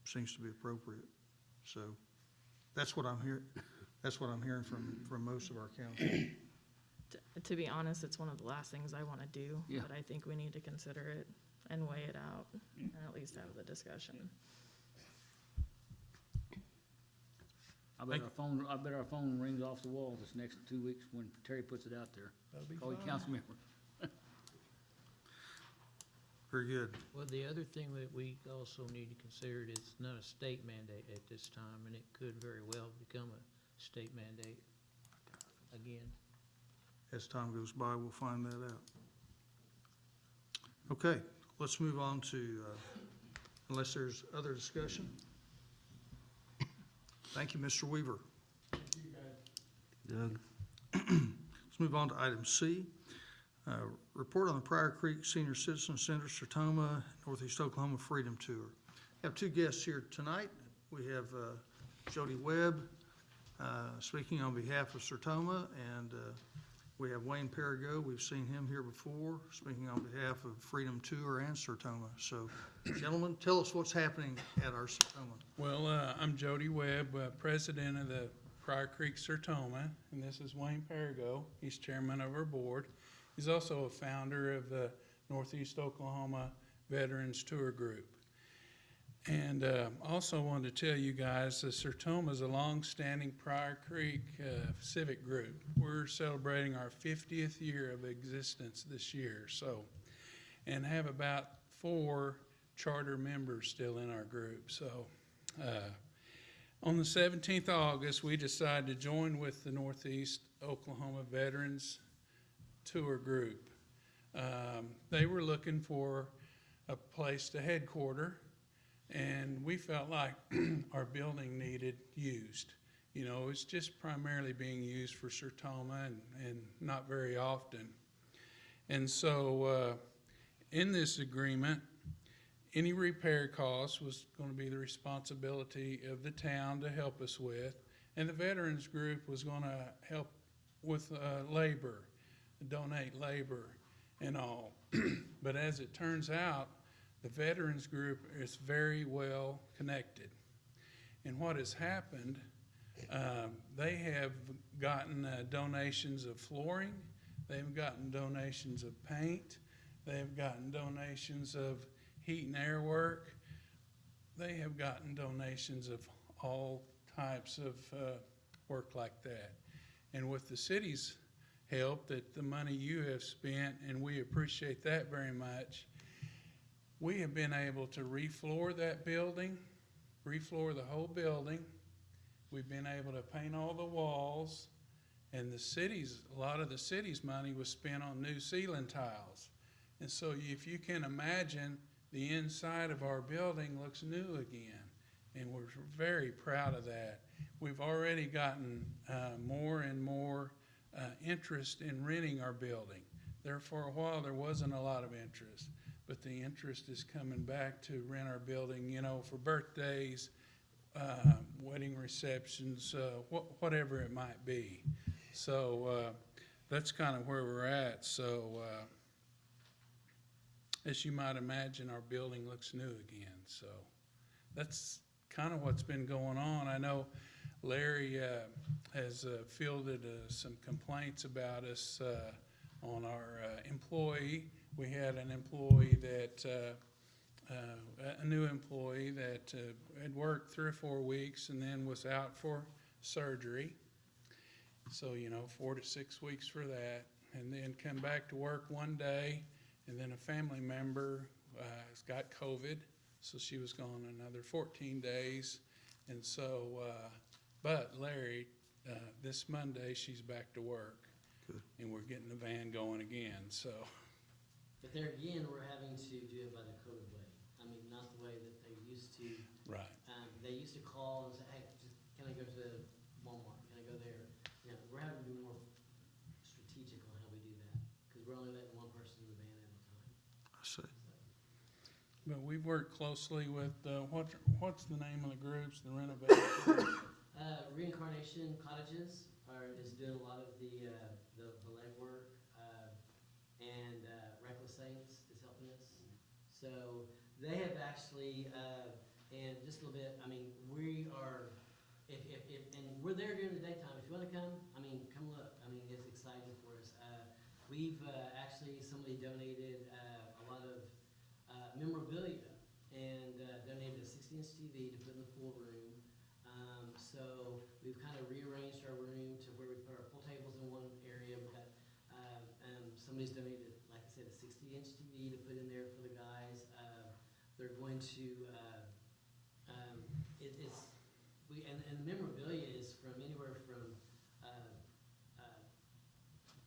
Seems to be appropriate. So that's what I'm hearing from most of our council. To be honest, it's one of the last things I want to do, Yeah. but I think we need to consider it and weigh it out and at least have the discussion. I bet our phone rings off the wall this next 2 weeks when Terry puts it out there. That'll be Call your fine. council member. Very good. Well, the other thing that we also need to consider is it's not a state mandate at this time, and it could very well become a state mandate again. As time goes by, we'll find that out. Okay, let's move on to, unless there's other discussion. Thank you, Mr. Weaver. Doug? Let's move on to item C. Report on the Pryor Creek Senior Citizen Center, Sertoma, Northeast Oklahoma Freedom Tour. We have two guests here tonight. We have Jody Webb speaking on behalf of Sertoma, and we have Wayne Perigo. We've seen him here before, speaking on behalf of Freedom Tour and Sertoma. So, gentlemen, tell us what's happening at our Sertoma. Well, I'm Jody Webb, president of the Pryor Creek Sertoma, and this is Wayne Perigo. He's chairman of our board. He's also a founder of the Northeast Oklahoma Veterans Tour Group. And also wanted to tell you guys, the Sertoma is a long-standing Pryor Creek civic group. We're celebrating our 50th year of existence this year, so, and have about 4 charter members still in our group. So on the 17th of August, we decided to join with the Northeast Oklahoma Veterans Tour Group. They were looking for a place to headquarter, and we felt like our building needed used. You know, it's just primarily being used for Sertoma and not very often. And so in this agreement, any repair costs was going to be the responsibility of the town to help us with, and the veterans group was going to help with labor, donate labor and all. But as it turns out, the veterans group is very well connected. And what has happened, they have gotten donations of flooring, they've gotten donations of paint, they've gotten donations of heat and air work, they have gotten donations of all types of work like that. And with the city's help, that the money you have spent, and we appreciate that very much, we have been able to refloor that building, refloor the whole building. We've been able to paint all the walls, and a lot of the city's money was spent on new ceiling tiles. And so if you can imagine, the inside of our building looks new again, and we're very proud of that. We've already gotten more and more interest in renting our building. There for a while there wasn't a lot of interest, but the interest is coming back to rent our building, you know, for birthdays, wedding receptions, whatever it might be. So that's kind of where we're at. So as you might imagine, our building looks new again. So that's kind of what's been going on. I know Larry has fielded some complaints about us on our employee. We had an employee that, a new employee that had worked 3 or 4 weeks and then was out for surgery. So, you know, 4 to 6 weeks for that, and then come back to work one day, and then a family member has got COVID, so she was gone another 14 days. And so, but Larry, this Monday, she's back to work. Good. And we're getting the van going again, so. But there again, we're having to do it by the code way. I mean, not the way that they used to. Right. They used to call and say, hey, can I go to Walmart? Can I go there? You know, we're having to be more strategic on how we do that, because we're only letting one person in the van at a time. I see. But we've worked closely with, what's the name of the groups, the renovation? Reincarnation Cottages is doing a lot of the legwork, and Reckless Saints is helping us. So they have actually, and just a little bit, I mean, we are, and we're there during the daytime. If you want to come, I mean, come look. I mean, it's exciting for us. We've actually, somebody donated a lot of memorabilia and donated a 60-inch TV to put in the pool room. So we've kind of rearranged our room to where we put our pool tables in one area. We've got somebody's donated, like I said, a 60-inch TV to put in there for the guys. They're going to and the memorabilia is from anywhere from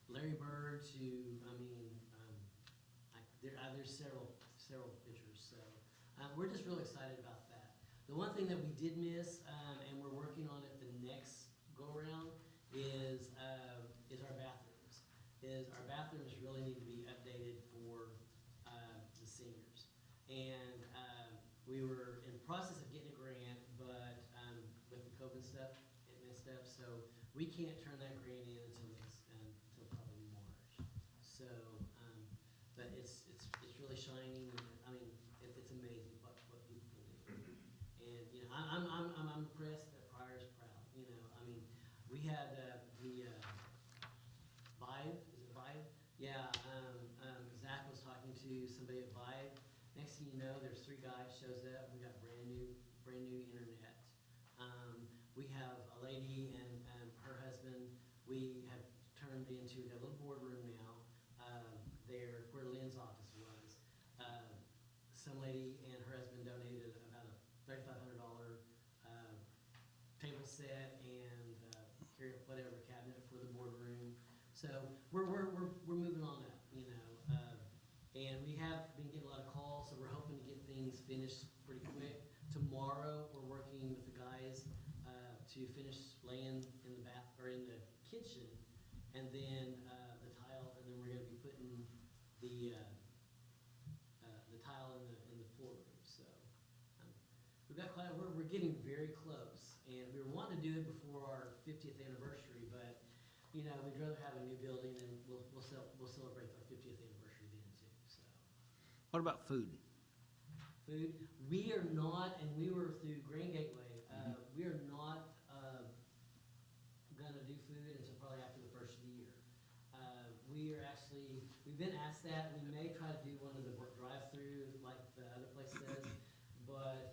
Larry Bird to, I mean, there's several pictures. So we're just really excited about that. The one thing that we did miss, and we're working on it the next go around, is our bathrooms. Our bathrooms really need to be updated for the seniors. And we were in the process of getting a grant, but with the COVID stuff, it messed up. So we can't turn that grant in until probably March. So, but it's really shining. I mean, it's amazing what people can do. And you know, I'm impressed that Pryor's proud. You know, I mean, we had the Vive. Is it Vive? Yeah. Zach was talking to somebody at Vive. Next thing you know, there's 3 guys shows up. We got brand new internet. We have a lady and her husband. We have turned into a little boardroom now. There, where Lynn's office was. Some lady and her husband donated about a $3,500 table set and whatever cabinet for the boardroom. So we're moving on up, you know. And we have been getting a lot of calls, so we're hoping to get things finished pretty quick. Tomorrow, we're working with the guys to finish laying in the bath or in the kitchen, and then the tile, and then we're going to be putting the tile in the floor room. So we've got we're getting very close, and we were wanting to do it before our 50th anniversary, but you know, we'd rather have a new building, and we'll celebrate our 50th anniversary then too. So. What about food? Food, we are not, and we were through Grand Gateway. We are not gonna do food until probably after the first of the year. We've been asked that. We may try to do one of the drive-through like the other place does, but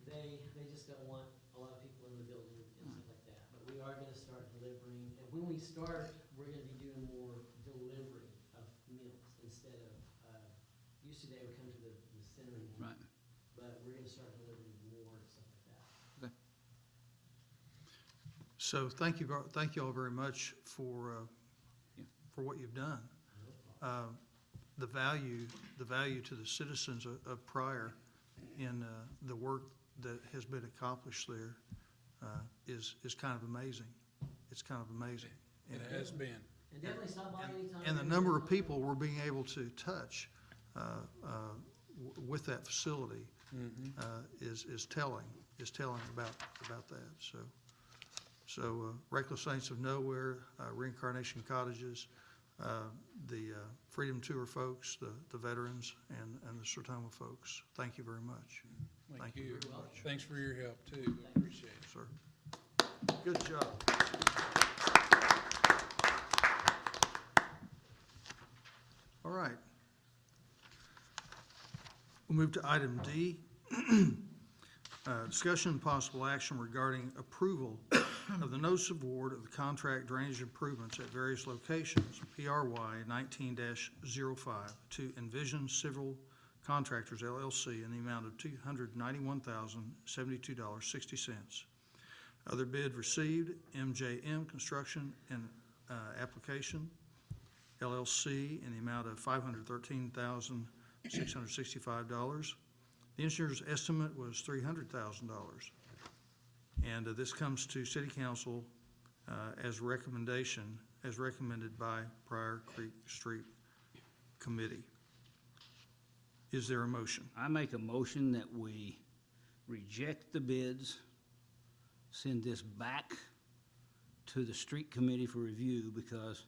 they just don't want a lot of people in the building and stuff like that. But we are gonna start delivering, and when we start, we're gonna be doing more delivery of meals instead of, usually they would come to the center and eat. Right. But we're gonna start delivering more and stuff like that. Okay. So thank you all very much for what you've done. The value to the citizens of Pryor in the work that has been accomplished there is kind of amazing. It's kind of amazing. It has been. And definitely stop by anytime. And the number of people we're being able to touch with that facility is telling about that. So Reckless Saints of Nowhere, Reincarnation Cottages, the Freedom Tour folks, the veterans, and the Sertoma folks. Thank you very much. Thank you. Very much. Thanks for your help too. I appreciate it. Sir. Good job. All right. We'll move to item D. Discussion and possible action regarding approval of the notice of award of the contract drainage improvements at various locations, PRY 19-05, to Envision Civil Contractors LLC in the amount of $291,072.60. Other bid received, MJM Construction and Application LLC in the amount of $513,665. The engineer's estimate was $300,000. And this comes to City Council as recommended by Pryor Creek Street Committee. Is there a motion? I make a motion that we reject the bids, send this back to the street committee for review, because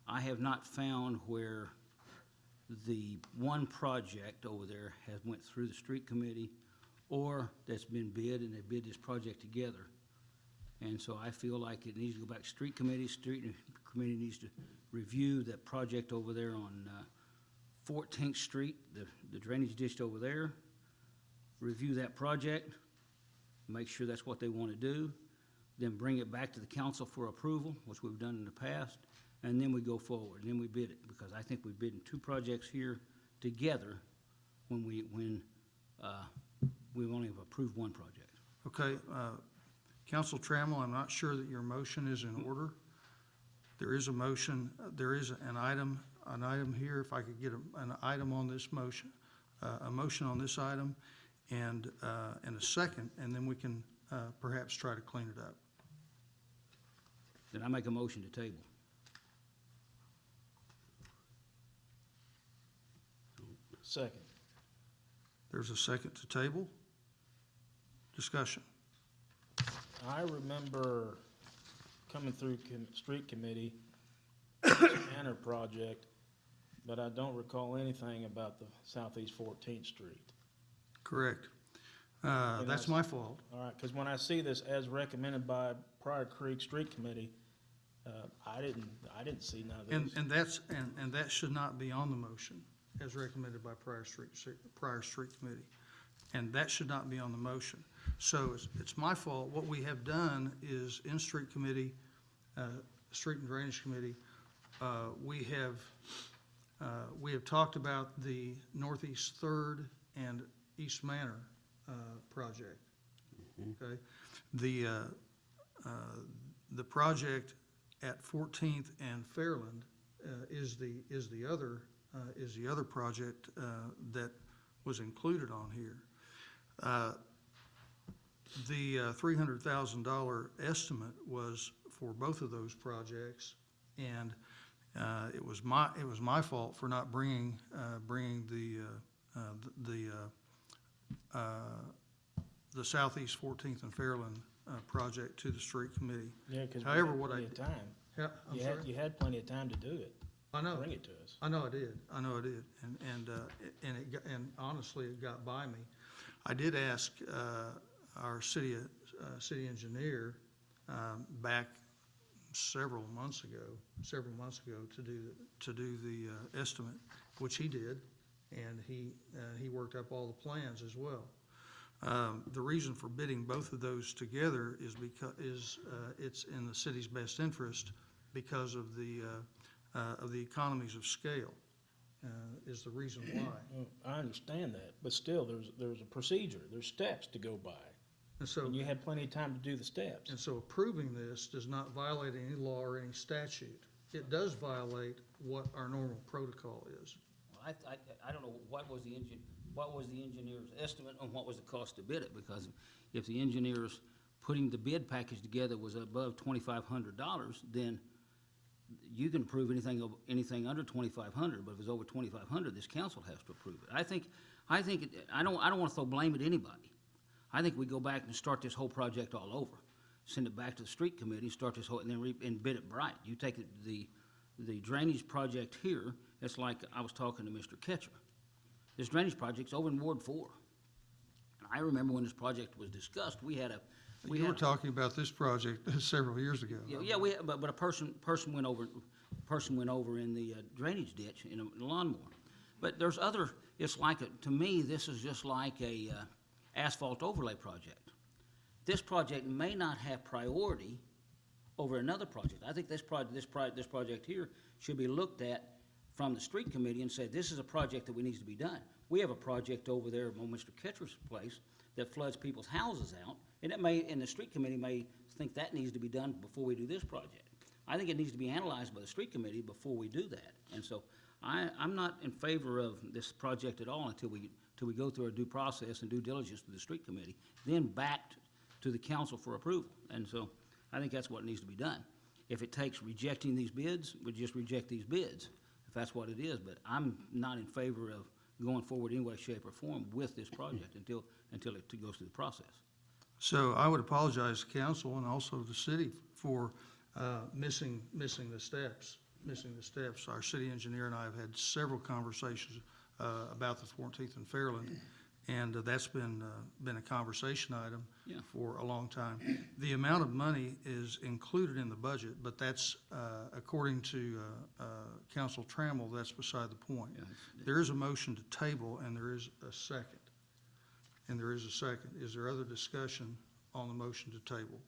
I have not found where the one project over there has went through the street committee, or that's been bid and they bid this project together. And so I feel like it needs to go back to street committee needs to review that project over there on 14th Street, the drainage ditch over there, review that project, make sure that's what they want to do, then bring it back to the council for approval, which we've done in the past, and then we go forward, and then we bid it, because I think we bid in two projects here together when we've only approved one project. Okay, Council Trammell, I'm not sure that your motion is in order. There is a motion, there is an item here, if I could get an item on this motion, a motion on this item, and a second, and then we can perhaps try to clean it up. Then I make a motion to table. Second. There's a second to table. Discussion. I remember coming through street committee, Manor project, but I don't recall anything about the Southeast 14th Street. Correct. That's my fault. All right, because when I see this as recommended by Pryor Creek Street Committee, I didn't see none of this. And that should not be on the motion as recommended by Pryor Street Committee. And that should not be on the motion. So it's my fault. What we have done is in street committee, Street and Drainage Committee, we have talked about the Northeast Third and East Manor project. Okay, the project at 14th and Fairland is the other project that was included on here. The $300,000 estimate was for both of those projects, and it was my fault for not bringing the Southeast 14th and Fairland project to the street committee. Yeah, because However, we what had I plenty of time. Yeah, I'm sorry? You had plenty of time to do it. I know. Bring it to us. I know I did, and honestly, it got by me. I did ask our city engineer back several months ago to do the estimate, which he did, and he worked up all the plans as well. The reason for bidding both of those together is because it's in the city's best interest because of the economies of scale, is the reason why. I understand that, but still, there's a procedure, there's steps to go by. And you had plenty of time to do the steps. And so approving this does not violate any law or any statute. It does violate what our normal protocol is. Well, I don't know what was the engineer's estimate on what was the cost to bid it, because if the engineer's putting the bid package together was above $2,500, then you can approve anything under $2,500, but if it's over $2,500, this council has to approve it. I don't want to throw blame at anybody. I think we go back and start this whole project all over, send it back to the street committee, start this whole, and then and bid it right. You take the drainage project here. It's like I was talking to Mr. Ketcher. This drainage project's over in Ward 4. And I remember when this project was discussed, we were talking about this project several years ago. Yeah, but a person went over in the drainage ditch in a lawnmower. But there's other. It's like to me, this is just like a asphalt overlay project. This project may not have priority over another project. I think this project here should be looked at from the street committee and say, this is a project that needs to be done. we have a project over there on Mr. Ketcher's place that floods people's houses out, and the street committee may think that needs to be done before we do this project. I think it needs to be analyzed by the street committee before we do that. And so I'm not in favor of this project at all until we go through our due process and due diligence to the street committee, then back to the council for approval. And so I think that's what needs to be done. If it takes rejecting these bids, we just reject these bids, if that's what it is. But I'm not in favor of going forward in any way, shape, or form with this project until it goes through the process. So I would apologize to council and also the city for missing the steps. Our city engineer and I have had several conversations about the 14th and Fairland, and that's been a conversation item for a long time. The amount of money is included in the budget, but that's, according to Council Trammell, that's beside the point. There is a motion to table, and there is a second. Is there other discussion on the motion to table?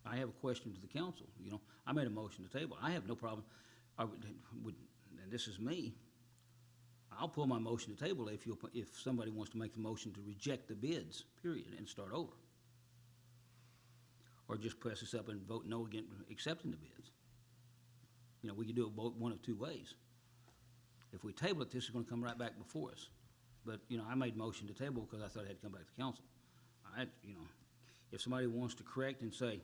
I have a question to the council. I made a motion to table. I have no problem. And this is me. I'll pull my motion to table if somebody wants to make the motion to reject the bids, period, and start over. Or just press this up and vote no against accepting the bids. We can do it one of two ways. If we table it, this is gonna come right back before us. But, I made motion to table because I thought it had to come back to council. If somebody wants to correct and say,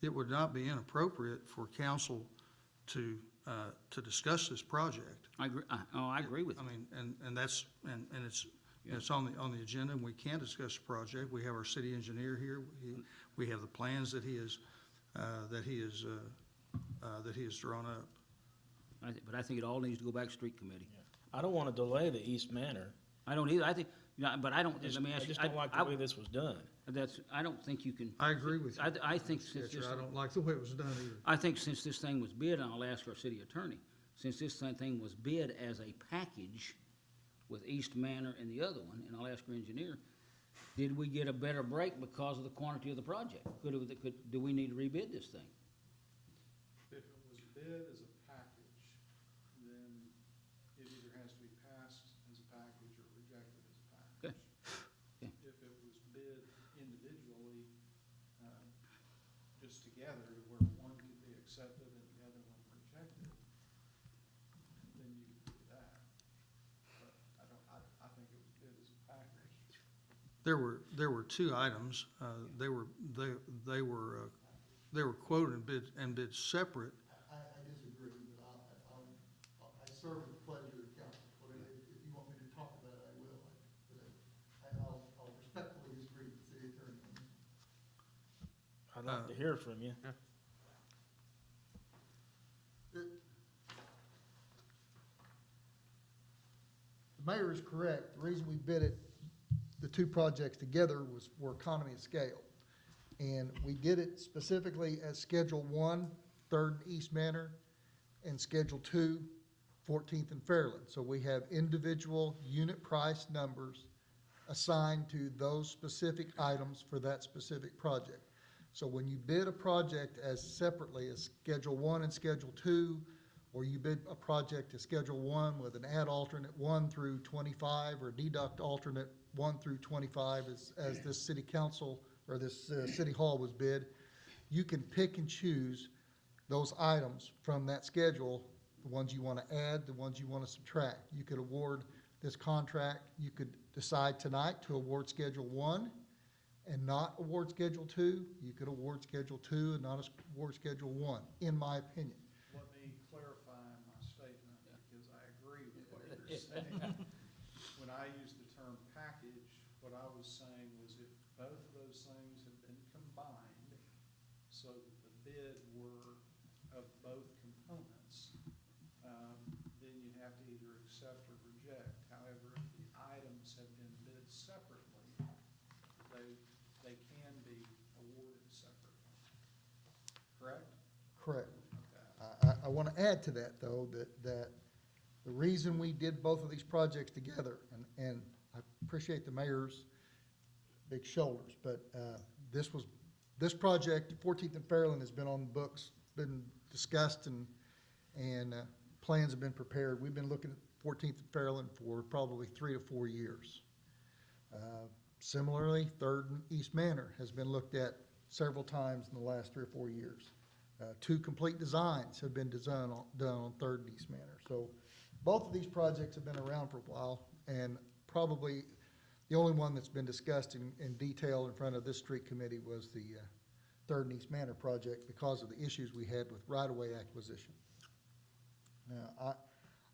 It would not be inappropriate for council to discuss this project. I agree with you. I mean, and it's on the agenda, and we can discuss the project. We have our city engineer here. We have the plans that he has drawn up. But I think it all needs to go back to street committee. I don't want to delay the East Manor. I don't either. I think, but I don't, let me I ask you. just don't like the way this was done. I don't think you can. I agree with you. I think since this. I don't like the way it was done either. I think since this thing was bid, and I'll ask our city attorney, since this thing was bid as a package with East Manor and the other one, and I'll ask our engineer, did we get a better break because of the quantity of the project? Do we need to rebid this thing? If it was bid as a package, then it either has to be passed as a package or rejected as a package. Okay. If it was bid individually, just together, where one could be accepted and the other one rejected, then you could do that. But I think it was bid as a package. There were two items. They were quoted and bid separate. I disagree, but I serve at the pleasure of council. But if you want me to talk about it, I will. But I'll respectfully disagree with the city attorney on this. I'd like to hear from you. The mayor is correct. The reason we bid it, the two projects together, were economy of scale. And we did it specifically as Schedule 1, 3rd East Manor, and Schedule 2, 14th and Fairland. So we have individual unit price numbers assigned to those specific items for that specific project. So when you bid a project as separately as Schedule 1 and Schedule 2, or you bid a project as Schedule 1 with an add alternate 1 through 25 or deduct alternate 1 through 25 as this city council or this city hall was bid, you can pick and choose those items from that schedule, the ones you want to add, the ones you want to subtract. You could award this contract, you could decide tonight to award Schedule 1 and not award Schedule 2. You could award Schedule 2 and not award Schedule 1, in my opinion. Let me clarify my statement, because I agree with what you're saying. When I use the term package, what I was saying was if both of those things had been combined so that the bid were of both components, then you'd have to either accept or reject. However, if the items have been bid separately, they can be awarded separately. Correct? Correct. Okay. I want to add to that, though, that the reason we did both of these projects together, and I appreciate the mayor's big shoulders, but this project, 14th and Fairland, has been on the books, been discussed and plans have been prepared. We've been looking at 14th and Fairland for probably 3 to 4 years. Similarly, 3rd and East Manor has been looked at several times in the last 3 or 4 years. 2 complete designs have been done on 3rd and East Manor. So both of these projects have been around for a while, and probably the only one that's been discussed in detail in front of this street committee was the 3rd and East Manor project because of the issues we had with right-of-way acquisition. Now,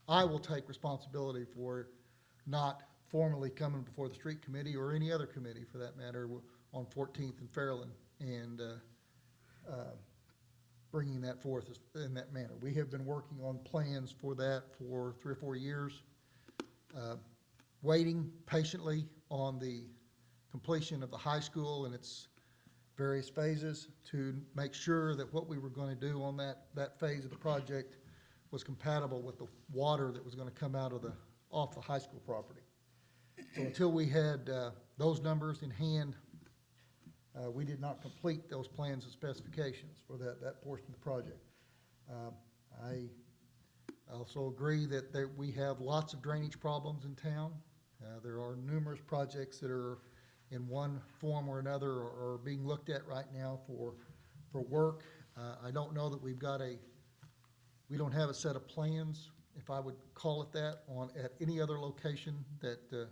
I will take responsibility for not formally coming before the street committee or any other committee for that matter on 14th and Fairland and bringing that forth in that manner. We have been working on plans for that for 3 or 4 years, waiting patiently on the completion of the high school and its various phases to make sure that what we were going to do on that phase of the project was compatible with the water that was going to come out of off the high school property. So until we had those numbers in hand, we did not complete those plans and specifications for that portion of the project. I also agree that we have lots of drainage problems in town. There are numerous projects that are in one form or another or being looked at right now for work. I don't know that we don't have a set of plans, if I would call it that, at any other location that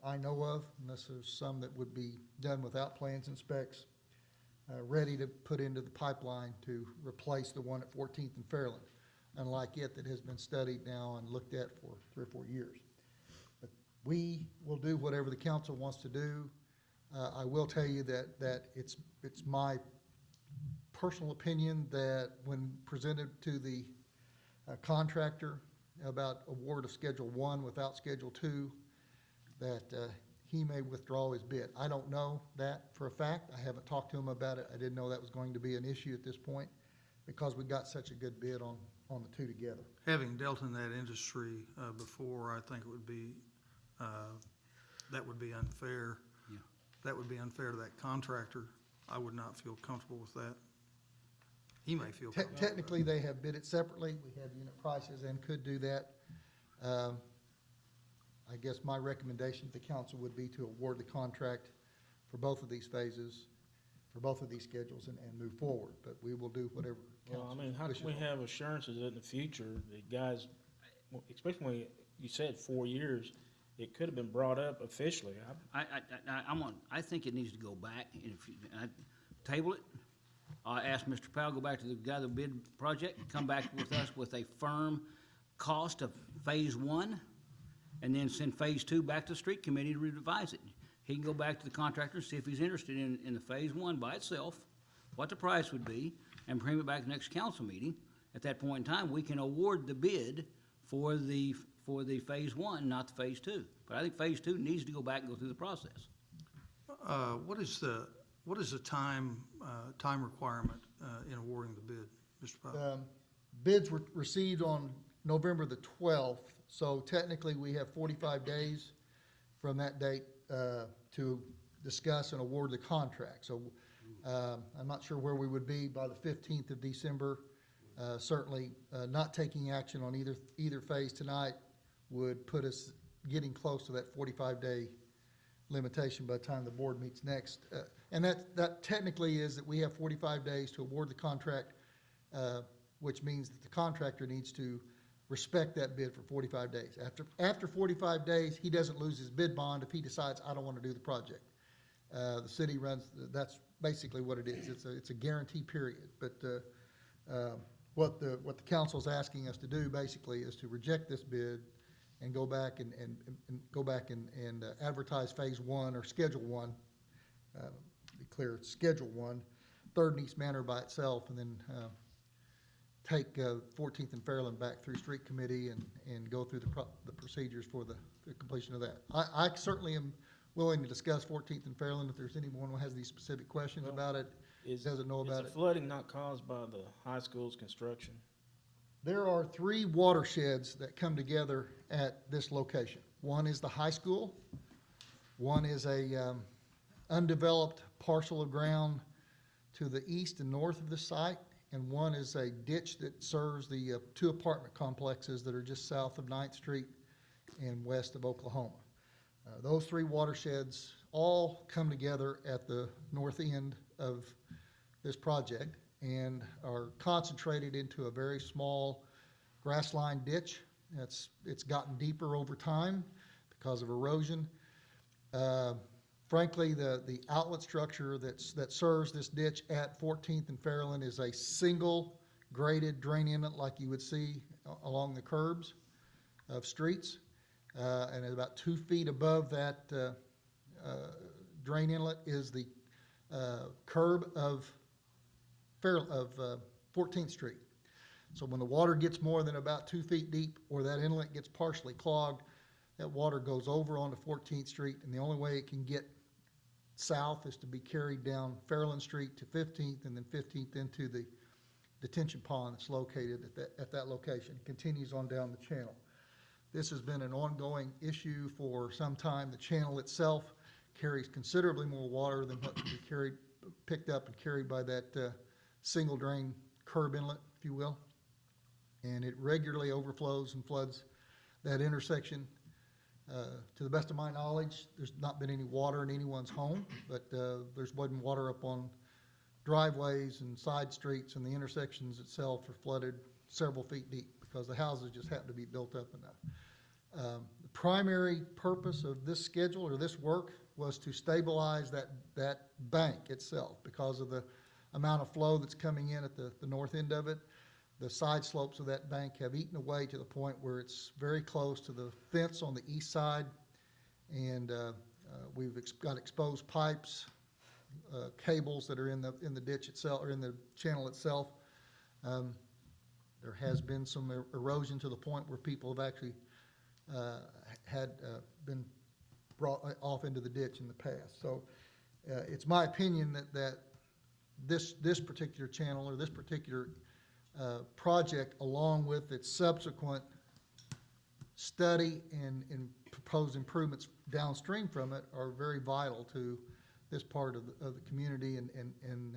I know of, unless there's some that would be done without plans and specs, ready to put into the pipeline to replace the one at 14th and Fairland, unlike it that has been studied now and looked at for 3 or 4 years. But we will do whatever the council wants to do. I will tell you that it's my personal opinion that when presented to the contractor about award of Schedule 1 without Schedule 2, that he may withdraw his bid. I don't know that for a fact. I haven't talked to him about it. I didn't know that was going to be an issue at this point because we got such a good bid on the two together. Having dealt in that industry before, I think it would be, that would be unfair. Yeah. That would be unfair to that contractor. I would not feel comfortable with that. He may feel comfortable. Technically, they have bid it separately. We have unit prices and could do that. I guess my recommendation to the council would be to award the contract for both of these phases, for both of these schedules, and move forward. But we will do whatever Well, council I mean, how wishes. can we have assurances that in the future, the guys, especially when you said 4 years, it could have been brought up officially. I think it needs to go back, and if you, table it. Ask Mr. Powell, go back to the guy that bid project, and come back with us with a firm cost of phase 1, and then send phase 2 back to the street committee to revise it. He can go back to the contractor and see if he's interested in the phase 1 by itself, what the price would be, and bring it back to the next council meeting. At that point in time, we can award the bid for the phase 1, not the phase 2. But I think phase 2 needs to go back and go through the process. What is the time requirement in awarding the bid, Mr. Powell? Bids were received on November the 12th, so technically we have 45 days from that date to discuss and award the contract. So I'm not sure where we would be by the 15th of December. Certainly not taking action on either phase tonight would put us getting close to that 45-day limitation by the time the board meets next. And that technically is that we have 45 days to award the contract, which means that the contractor needs to respect that bid for 45 days. After 45 days, he doesn't lose his bid bond if he decides, I don't want to do the project. The city runs, that's basically what it is. It's a guarantee period. But what the council's asking us to do basically is to reject this bid and go back and advertise phase 1 or schedule 1. To be clear, it's schedule 1, 3rd and East Manor by itself, and then take 14th and Fairland back through street committee and go through the procedures for the completion of that. I certainly am willing to discuss 14th and Fairland if there's anyone who has these specific questions about it, doesn't know about it. Is the flooding not caused by the high school's construction? There are 3 watersheds that come together at this location. One is the high school. One is a undeveloped parcel of ground to the east and north of the site. and one is a ditch that serves the two apartment complexes that are just south of 9th Street and west of Oklahoma. Those three watersheds all come together at the north end of this project and are concentrated into a very small grass-lined ditch. It's gotten deeper over time because of erosion. Frankly, the outlet structure that serves this ditch at 14th and Fairland is a single graded drain inlet like you would see along the curbs of streets. And at about 2 feet above that drain inlet is the curb of 14th Street. So when the water gets more than about 2 feet deep or that inlet gets partially clogged, that water goes over onto 14th Street, and the only way it can get south is to be carried down Fairland Street to 15th and then 15th into the detention pond that's located at that location. It continues on down the channel. This has been an ongoing issue for some time. The channel itself carries considerably more water than what can be picked up and carried by that single drain curb inlet, if you will. And it regularly overflows and floods that intersection. To the best of my knowledge, there's not been any water in anyone's home, but there's been water up on driveways and side streets, and the intersections itself are flooded several feet deep because the houses just happen to be built up enough. The primary purpose of this schedule or this work was to stabilize that bank itself because of the amount of flow that's coming in at the north end of it. The side slopes of that bank have eaten away to the point where it's very close to the fence on the east side, and we've got exposed pipes, cables that are in the ditch itself or in the channel itself. There has been some erosion to the point where people have actually had been brought off into the ditch in the past. So it's my opinion that this particular channel or this particular project, along with its subsequent study and proposed improvements downstream from it, are very vital to this part of the community, and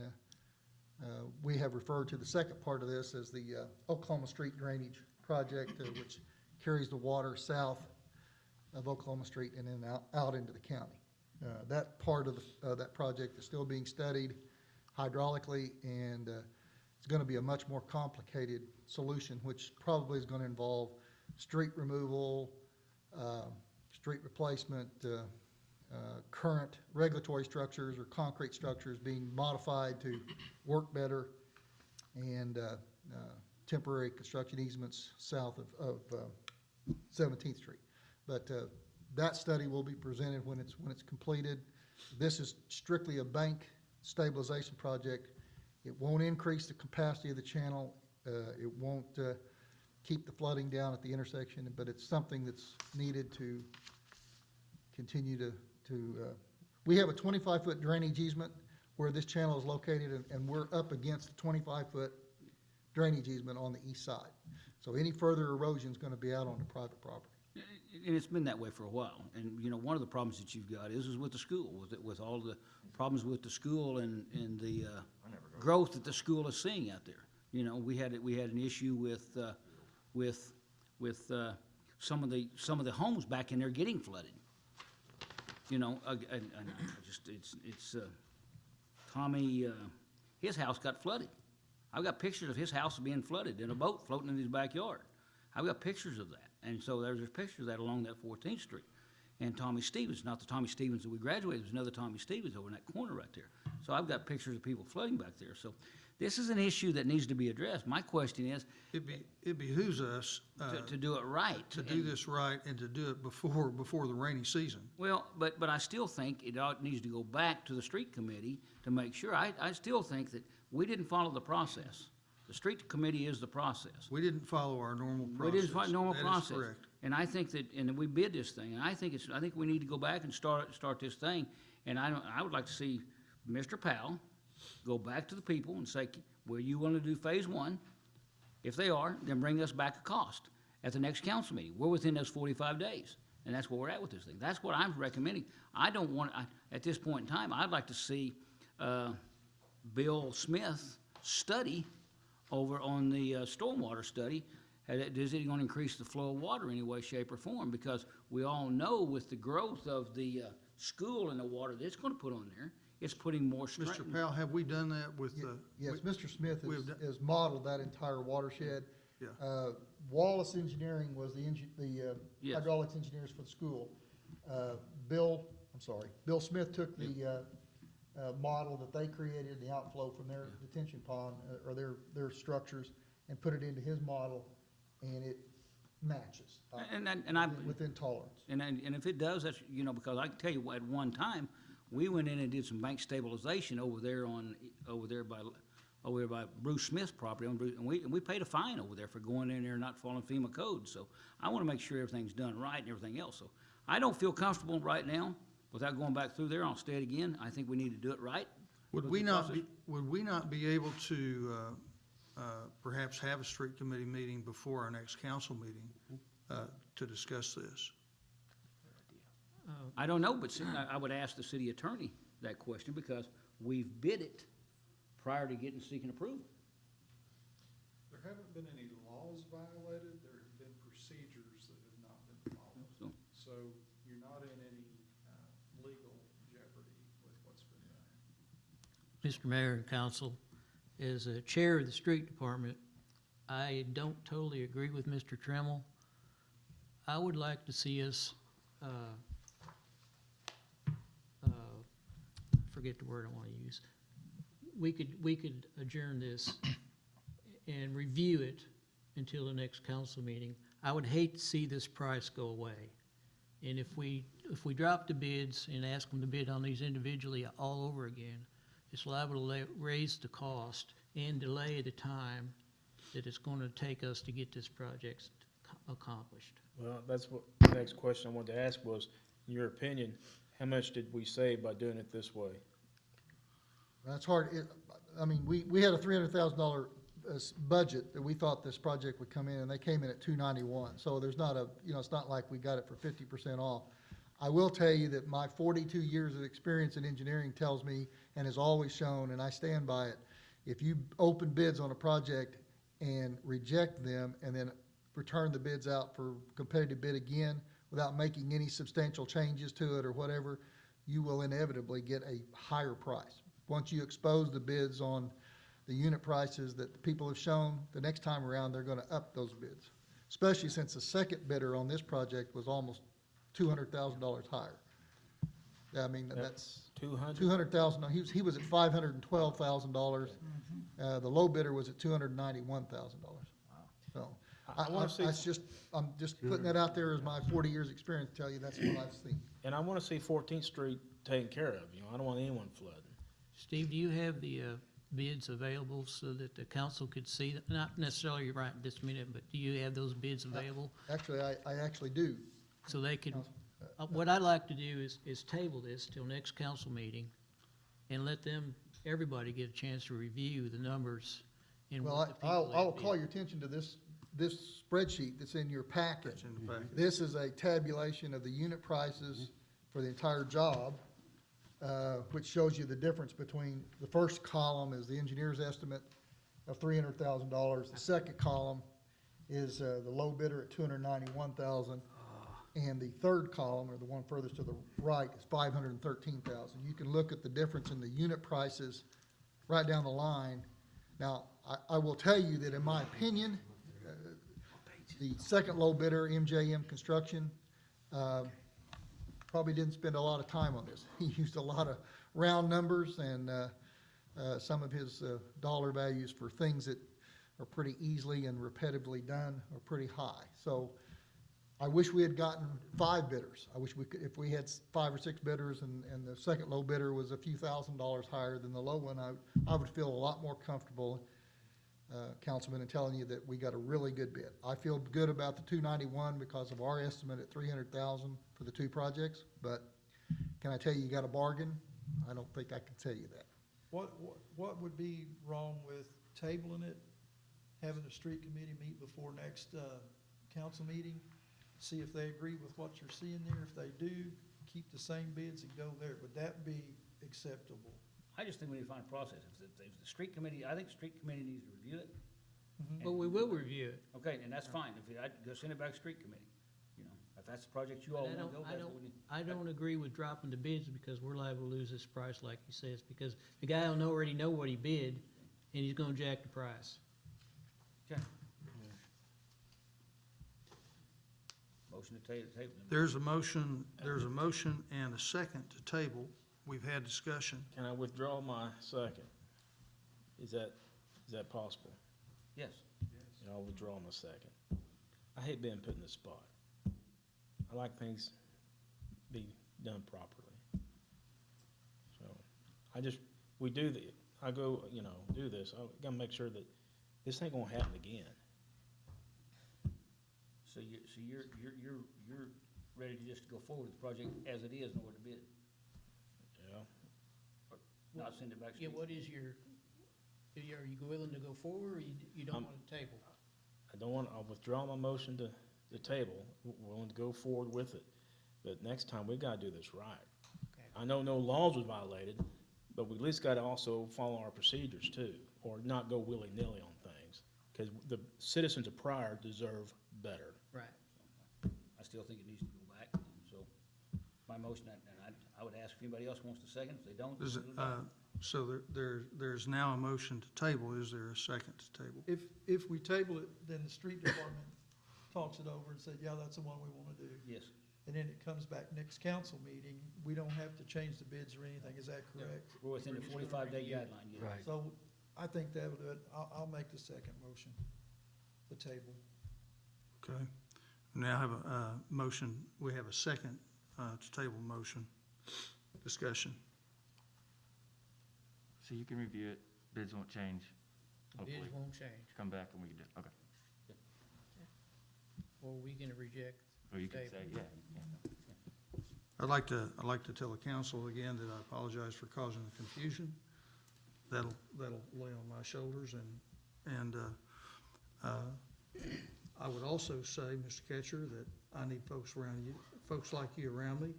we have referred to the second part of this as the Oklahoma Street Drainage Project, which carries the water south of Oklahoma Street and then out into the county. That part of that project is still being studied hydraulically, and it's going to be a much more complicated solution, which probably is going to involve street removal, street replacement, current regulatory structures or concrete structures being modified to work better, and temporary construction easements south of 17th Street. But that study will be presented when it's completed. This is strictly a bank stabilization project. It won't increase the capacity of the channel. It won't keep the flooding down at the intersection, but it's something that's needed to continue to we have a 25-foot drainage easement where this channel is located, and we're up against the 25-foot drainage easement on the east side. So any further erosion is going to be out on the private property. And it's been that way for a while. And, you know, one of the problems that you've got is with the school, with all the problems with the school and the growth that the school is seeing out there. You know, we had an issue with some of the homes back in there getting flooded. You know, Tommy, his house got flooded. I've got pictures of his house being flooded in a boat floating in his backyard. I've got pictures of that. And so there's pictures of that along that 14th Street. And Tommy Stevens, not the Tommy Stevens that we graduated, there's another Tommy Stevens over in that corner right there. So I've got pictures of people flooding back there. So this is an issue that needs to be addressed. My question is, it behooves us to do it right. To do this right and to do it before the rainy season. Well, but I still think it needs to go back to the street committee to make sure. I still think that we didn't follow the process. The street committee is the process. We didn't follow our normal process. We didn't follow normal process. That is correct. And I think that, and we bid this thing, and I think we need to go back and start this thing. And I would like to see Mr. Powell go back to the people and say, well, you want to do phase one? If they are, then bring us back a cost at the next council meeting. We're within those 45 days, and that's where we're at with this thing. That's what I'm recommending. I don't want, at this point in time, I'd like to see Bill Smith study over on the stormwater study. Is it gonna increase the flow of water in any way, shape, or form? Because we all know with the growth of the school and the water that it's gonna put on there, it's putting more strain. Mr. Powell, have we done that with the? Yes, Mr. Smith we have done- has modeled that entire watershed. Yeah. Wallace Engineering was the Yes. hydraulics engineers for the school. Bill Smith took the model that they created, the outflow from their detention pond, or their structures, and put it into his model, and it matches. Within tolerance. And if it does, that's, because I can tell you, at one time, we went in and did some bank stabilization over there by Bruce Smith's property, and we paid a fine over there for going in there and not following FEMA codes. So I want to make sure everything's done right and everything else. So I don't feel comfortable right now without going back through there. I'll state it again. I think we need to do it right. Would we not be able to perhaps have a street committee meeting before our next council meeting to discuss this? I don't know, but I would ask the city attorney that question because we've bid it prior to seeking approval. There haven't been any laws violated, there have been procedures that have not been followed. So you're not in any legal jeopardy with what's been done. Mr. Mayor and Council, as a chair of the street department, I don't totally agree with Mr. Tremmel. I would like to see us, forget the word I want to use. We could adjourn this and review it until the next council meeting. I would hate to see this price go away. And if we drop the bids and ask them to bid on these individually all over again, it's liable to raise the cost and delay the time that it's going to take us to get this project accomplished. Well, that's what the next question I wanted to ask was, in your opinion, how much did we save by doing it this way? That's hard. We had a $300,000 budget that we thought this project would come in, and they came in at $291. So there's not it's not like we got it for 50% off. I will tell you that my 42 years of experience in engineering tells me, and has always shown, and I stand by it, if you open bids on a project and reject them and then return the bids out for competitive bid again without making any substantial changes to it or whatever, you will inevitably get a higher price. Once you expose the bids on the unit prices that the people have shown, the next time around, they're gonna up those bids, especially since the second bidder on this project was almost $200,000 higher. Yeah, that's $200,000. He was at $512,000. The low bidder was at $291,000. So I'm just putting that out there as my 40 years experience to tell you that's what I've seen. And I want to see 14th Street taken care of. I don't want anyone flooding. Steve, do you have the bids available so that the council could see them? Not necessarily right this minute, but do you have those bids available? Actually, I actually do. So they could, what I'd like to do is table this till next council meeting and let everybody get a chance to review the numbers and what the people I'll call your attention to this spreadsheet that's in your packet. This is a tabulation of the unit prices for the entire job, which shows you the difference between the first column is the engineer's estimate of $300,000. The second column is the low bidder at $291,000. And the third column, or the one furthest to the right, is $513,000. You can look at the difference in the unit prices right down the line. Now, I will tell you that in my opinion, the second low bidder, MJM Construction, probably didn't spend a lot of time on this. He used a lot of round numbers, and some of his dollar values for things that are pretty easily and repetitively done are pretty high. So I wish we had gotten 5 bidders. I wish if we had 5 or 6 bidders and the second low bidder was a few $1,000s higher than the low one, I would feel a lot more comfortable, Councilman, in telling you that we got a really good bid. I feel good about the $291 because of our estimate at $300,000 for the 2 projects, but can I tell you got a bargain? I don't think I can tell you that. What would be wrong with tabling it, having the street committee meet before next council meeting? See if they agree with what you're seeing there. If they do, keep the same bids and go there. Would that be acceptable? I just think we need to find a process. If the street committee, I think the street committee needs to review it, But we will review it. Okay, and that's fine, if you, I'd go send it back to street committee, you know, if that's the project you all But wanna go, that's what we need. I don't agree with dropping the bids because we're liable to lose this price like he says, because the guy will already know what he bid, and he's gonna jack the price. Okay. Motion to table. There's a motion and a second to table. We've had discussion. Can I withdraw my second? Is that possible? Yes. And I'll withdraw my second. I hate being put in this spot. I like things be done properly. So, we do I go, do this, I gotta make sure that this ain't gonna happen again. So you're ready to just go forward with the project as it is, and order to bid, Yeah. or not send it back to Yeah, street? what is are you willing to go forward, or you don't want to table? I'll withdraw my motion to table, we're willing to go forward with it. But next time, we gotta do this right. Okay. I know no laws was violated, but we at least gotta also follow our procedures too, or not go willy-nilly on things. Cause the citizens of Pryor deserve better. Right. I still think it needs to go back, so my motion, and I would ask if anybody else wants to second, if they don't. Is it, do it back. so there's now a motion to table. Is there a second to table? If we table it, then the street department talks it over and said, yeah, that's the one we wanna do. Yes. And then it comes back next council meeting, we don't have to change the bids or anything, is that correct? We're within the 45-day guideline, yes. Right. So I think that'll do it. I'll make the second motion, the table. Okay. We now have a motion, we have a second to table motion. Discussion. So you can review it, bids won't change, hopefully. Bids won't change, Come back and we can do, okay. or are we gonna reject? Or you can Table. say, yeah. I'd like to tell the council again that I apologize for causing the confusion. That'll lay on my shoulders, and I would also say, Mr. Ketcher, that I need folks like you around me.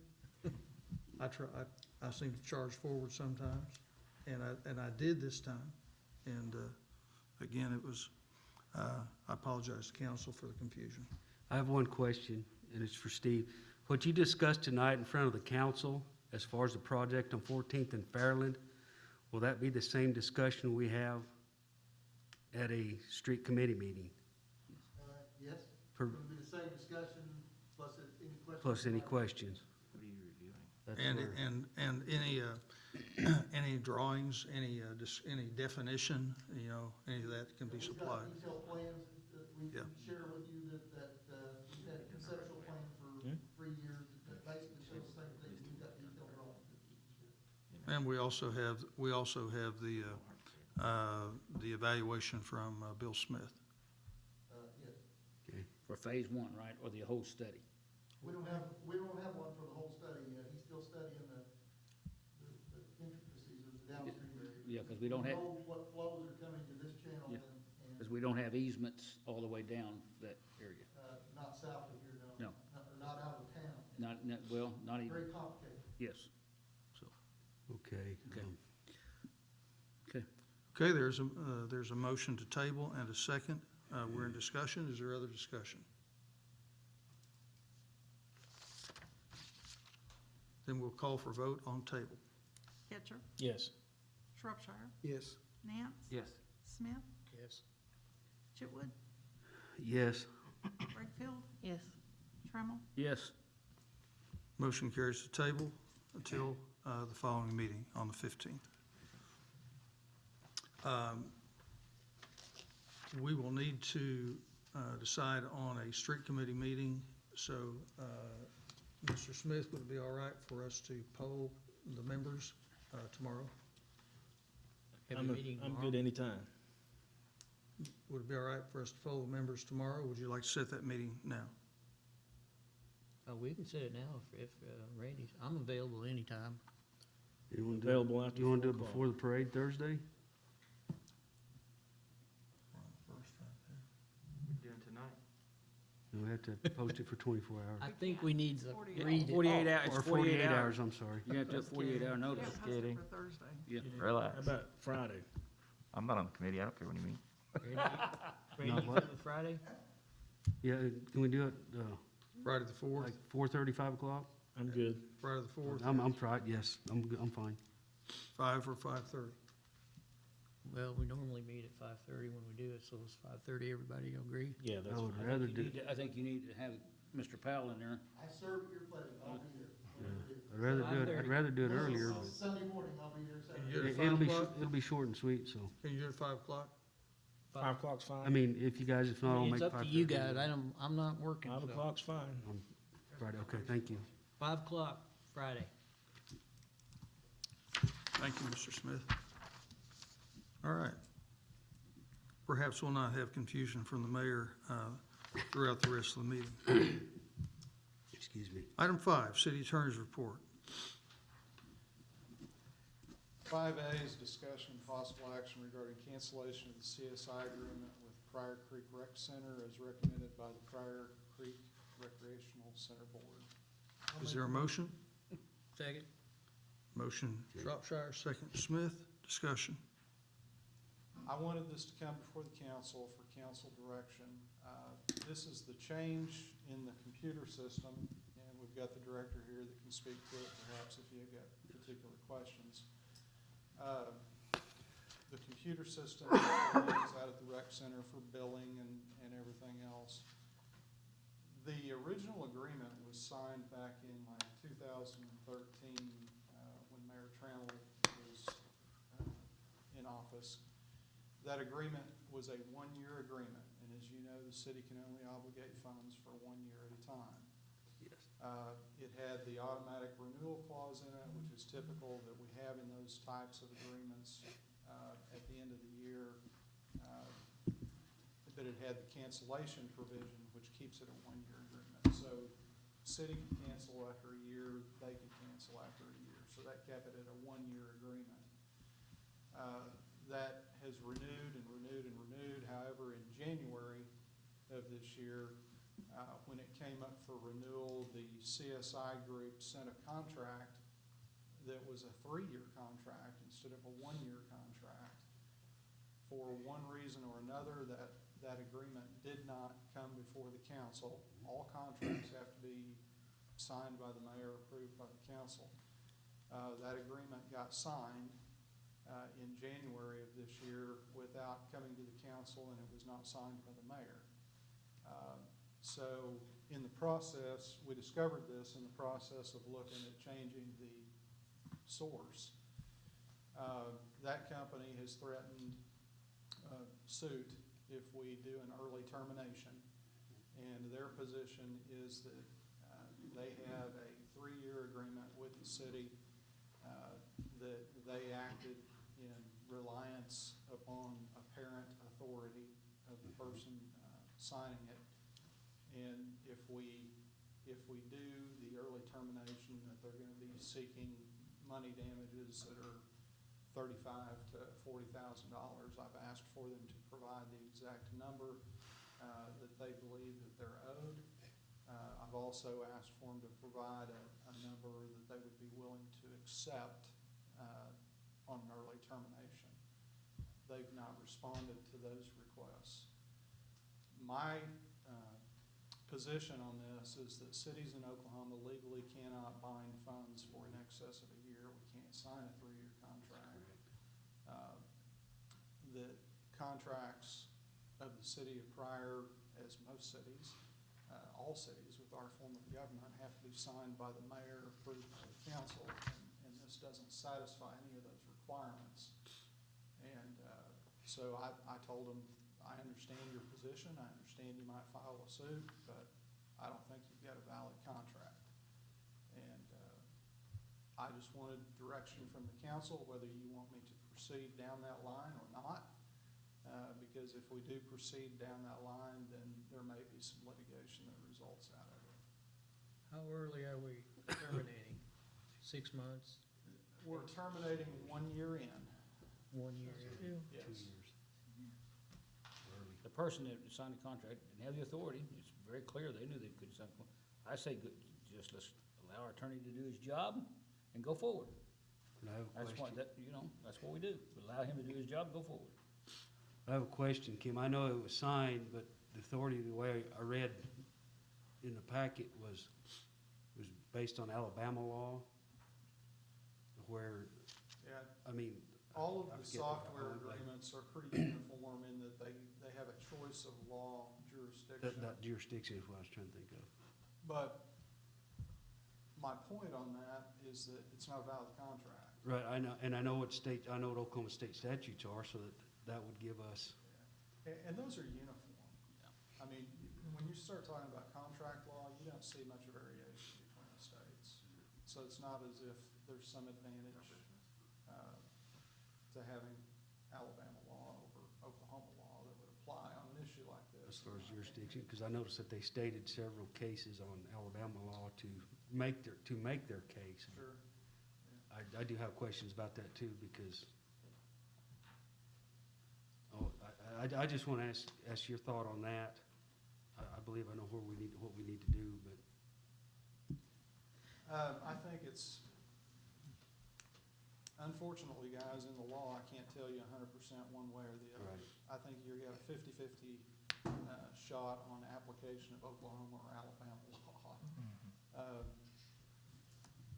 I seem to charge forward sometimes, and I did this time. And again, it was, I apologize to council for the confusion. I have one question, and it's for Steve. What you discussed tonight in front of the council, as far as the project on 14th and Fairland, will that be the same discussion we have at a street committee meeting? Yes, Per- it'll be the same discussion, plus any questions. Plus any questions? What are you reviewing? That's And, where- any drawings, any definition, any of that can be We've got supplied. detailed plans that we Yeah. can share with you that we've had a conceptual plan for 3 years that basically shows the same thing. We've got detailed drawings that we can share. And we also have the evaluation from Bill Smith. Yes. Okay. For phase one, right, or the whole study? We don't have one for the whole study yet. He's still studying the intricacies of the downstream area. Yeah, because we don't have, know what flows are coming to this channel Yeah. and because we don't have easements all the way down that area. not south of here, no. No. Not out of town. Not even, Very complicated. yes. So, Okay. Okay. Okay, there's a motion to table and a second. We're in discussion. Is there other discussion? Then we'll call for vote on table. Ketcher, Yes. Shropshire, Yes. Nance, Yes. Smith, Yes. Chitwood, Yes. Wakefield, Yes. Trammell. yes, Motion carries to table until the following meeting on the 15th. We will need to decide on a street committee meeting, so Mr. Smith, would it be all right for us to poll the members tomorrow? Have a I'm meeting I'm tomorrow? good anytime. Would it be all right for us to poll the members tomorrow? Would you like to set that meeting now? We can set it now if Randy's, I'm available anytime. You want to Available after You want to do 4 it o'clock. before the parade Thursday? We're doing tonight. We have to post it for 24 hours. I think we need to 48 read it. 48 hours, Or it's 48 hours. I'm sorry. You have to have 48-hour notice. Yeah, post it kidding. for Thursday. Yeah. How Relax. about Friday? I'm not on the committee, I don't care what you mean. Ready Not for what? the Friday? Yeah, can we do it, Friday the fourth, like 4:30, 5 o'clock? I'm good. Friday the fourth, I'm fried, yes, I'm fine. 5 or 5:30. Well, we normally meet at 5:30 when we do it, so it's 5:30, everybody agree? Yeah, that's I would fine. rather do, I think you need to have Mr. Powell in there. I serve at your pleasure, I'll be there. I'd rather do it earlier, but Sunday morning, I'll be there Can Saturday. you do it at 5 o'clock? it'll be short and sweet, so. Can you do it at 5 o'clock? 5 o'clock's fine. I mean, if you guys, if not, I'll make It's 5:30. up to you guys, I'm not working, 5 so. o'clock's fine. Friday, okay, thank you. 5 o'clock, Friday. Thank you, Mr. Smith. All right. Perhaps we'll not have confusion from the mayor throughout the rest of the meeting. Excuse me. Item 5, city attorney's report. 5A is discussion and possible action regarding cancellation of the CSI agreement with Pryor Creek Rec Center as recommended by the Pryor Creek Recreational Center Board. Is there a motion? Second. Motion Shropshire, second Smith. Discussion. I wanted this to come before the council for council direction. This is the change in the computer system, and we've got the director here that can speak to it perhaps if you've got particular questions. The computer system is out at the rec center for billing and everything else. The original agreement was signed back in like 2013 when Mayor Trammell was in office. That agreement was a one-year agreement, and as you know, the city can only obligate funds for 1 year at a time. Yes. It had the automatic renewal clause in it, which is typical that we have in those types of agreements at the end of the year. But it had the cancellation provision, which keeps it a one-year agreement. So the city can cancel after a year, they can cancel after a year. So that kept it at a one-year agreement. That has renewed and renewed and renewed. However, in January of this year, when it came up for renewal, the CSI group sent a contract that was a 3-year contract instead of a 1-year contract. For one reason or another, that agreement did not come before the council. All contracts have to be signed by the mayor, approved by the council. That agreement got signed in January of this year without coming to the council, and it was not signed by the mayor. So in the process, we discovered this in the process of looking at changing the source. That company has threatened suit if we do an early termination, and their position is that they have a 3-year agreement with the city, that they acted in reliance upon apparent authority of the person signing it. And if we do the early termination, that they're going to be seeking money damages that are $35,000 to $40,000. I've asked for them to provide the exact number that they believe that they're owed. I've also asked for them to provide a number that they would be willing to accept on an early termination. They've not responded to those requests. My position on this is that cities in Oklahoma legally cannot bind funds for in excess of a year. We can't sign a 3-year contract. The contracts of the city of Pryor, as most cities, all cities with our form of government, have to be signed by the mayor, approved by the council, and this doesn't satisfy any of those requirements. And so I told them, I understand your position, I understand you might file a suit, but I don't think you've got a valid contract. And I just wanted direction from the council whether you want me to proceed down that line or not. Because if we do proceed down that line, then there may be some litigation that results out of it. How early are we terminating? 6 months? We're terminating 1 year in. 1 year? Yes. 2 years. The person that signed the contract didn't have the authority. It's very clear they knew they couldn't sign. I say, just let's allow our attorney to do his job and go forward. And I have a That's what, question. that's what we do. We allow him to do his job, go forward. I have a question, Kim. I know it was signed, but the authority, the way I read in the packet was based on Alabama law, where, Yeah, I mean. all I of the forget software agreements are pretty uniform in that they have a choice of law jurisdiction. That jurisdiction is what I was trying to think of. But my point on that is that it's not a valid contract. Right, I know, and I know what Oklahoma state statutes are, so that would give us. And those are uniform. I mean, when you start talking about contract law, you don't see much variation between the states. So it's not as if there's some advantage to having Alabama law over Oklahoma law that would apply on an issue like this. As far as jurisdiction, because I noticed that they stated several cases on Alabama law to make their case. Sure. I do have questions about that too, because, I just want to ask your thought on that. I believe I know what we need to do, but. I think it's, unfortunately, guys, in the law, I can't tell you 100% one way or the other. Right. I think you have a 50-50 shot on application of Oklahoma or Alabama law.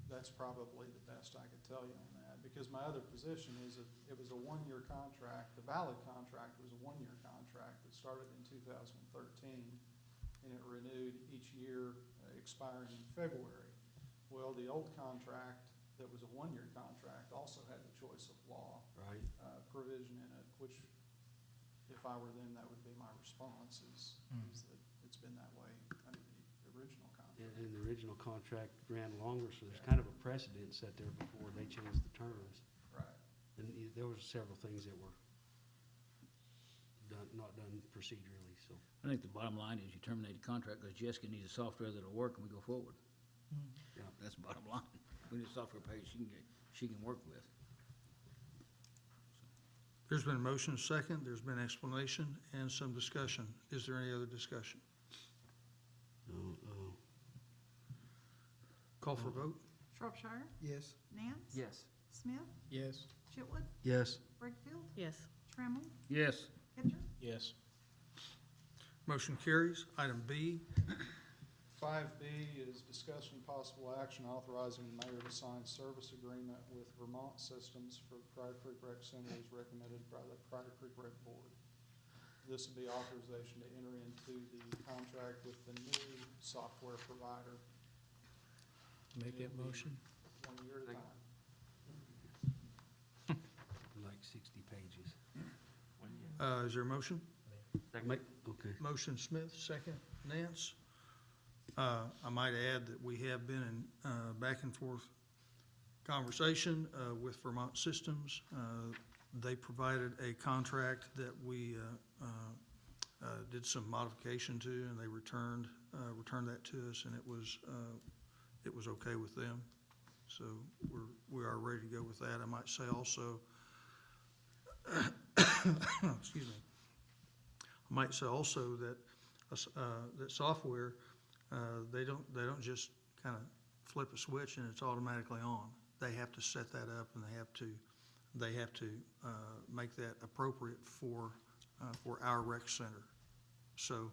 That's probably the best I could tell you on that, because my other position is that it was a one-year contract. The valid contract was a one-year contract that started in 2013, and it renewed each year, expiring in February. Well, the old contract that was a one-year contract also had the choice of law provision in it, which, if I were them, that would be my response, is that it's been that way under the original contract. And the original contract ran longer, so there's kind of a precedent set there before they changed the terms. Right. And there was several things that were not done procedurally, so. I think the bottom line is you terminate the contract because Jessica needs a software that'll work and we go forward. Yeah. That's the bottom line. We need a software page she can work with. There's been a motion second, there's been explanation and some discussion. Is there any other discussion? Call for vote? Shropshire, Yes. Nance. Yes. Smith, Yes. Chitwood, Yes. Wakefield, Yes. Trammell, Yes. Pitcher. Yes. Motion carries. Item B, 5B is discussion and possible action authorizing the mayor to sign service agreement with Vermont Systems for the Pryor Creek Rec Center as recommended by the Pryor Creek Rec Board. This would be authorization to enter into the contract with the new software provider. Make that motion. 1 year at a time. Like 60 pages. is there a motion? Okay. Motion Smith, second Nance. I might add that we have been in back and forth conversation with Vermont Systems. They provided a contract that we did some modification to, and they returned that to us, and it was okay with them. So we are ready to go with that. I might say also, excuse me. I might say also that that software, they don't just kind of flip a switch and it's automatically on. They have to set that up, and they have to make that appropriate for our rec center. So,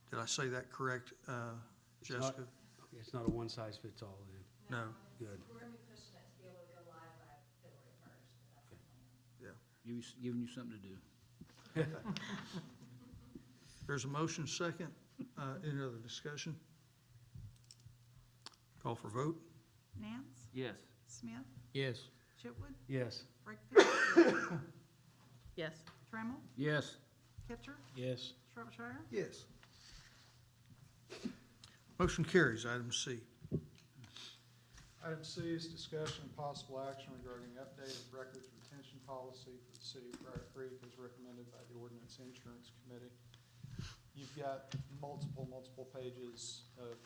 did I say that correct, Jessica? It's not a one-size-fits-all then? No. Good. We're gonna be pushing it to be able to go live by February 1st, but that's the plan. Yeah. Giving you something to do. There's a motion second. Any other discussion? Call for vote? Nance, Yes. Smith, Yes. Chitwood, Yes. Wakefield, Yes. Trammell, Yes. Pitcher, Yes. Shropshire. Yes. Motion carries. Item C. Item C is discussion and possible action regarding updated records retention policy for the city of Pryor Creek as recommended by the Ordinance Insurance Committee. You've got multiple pages of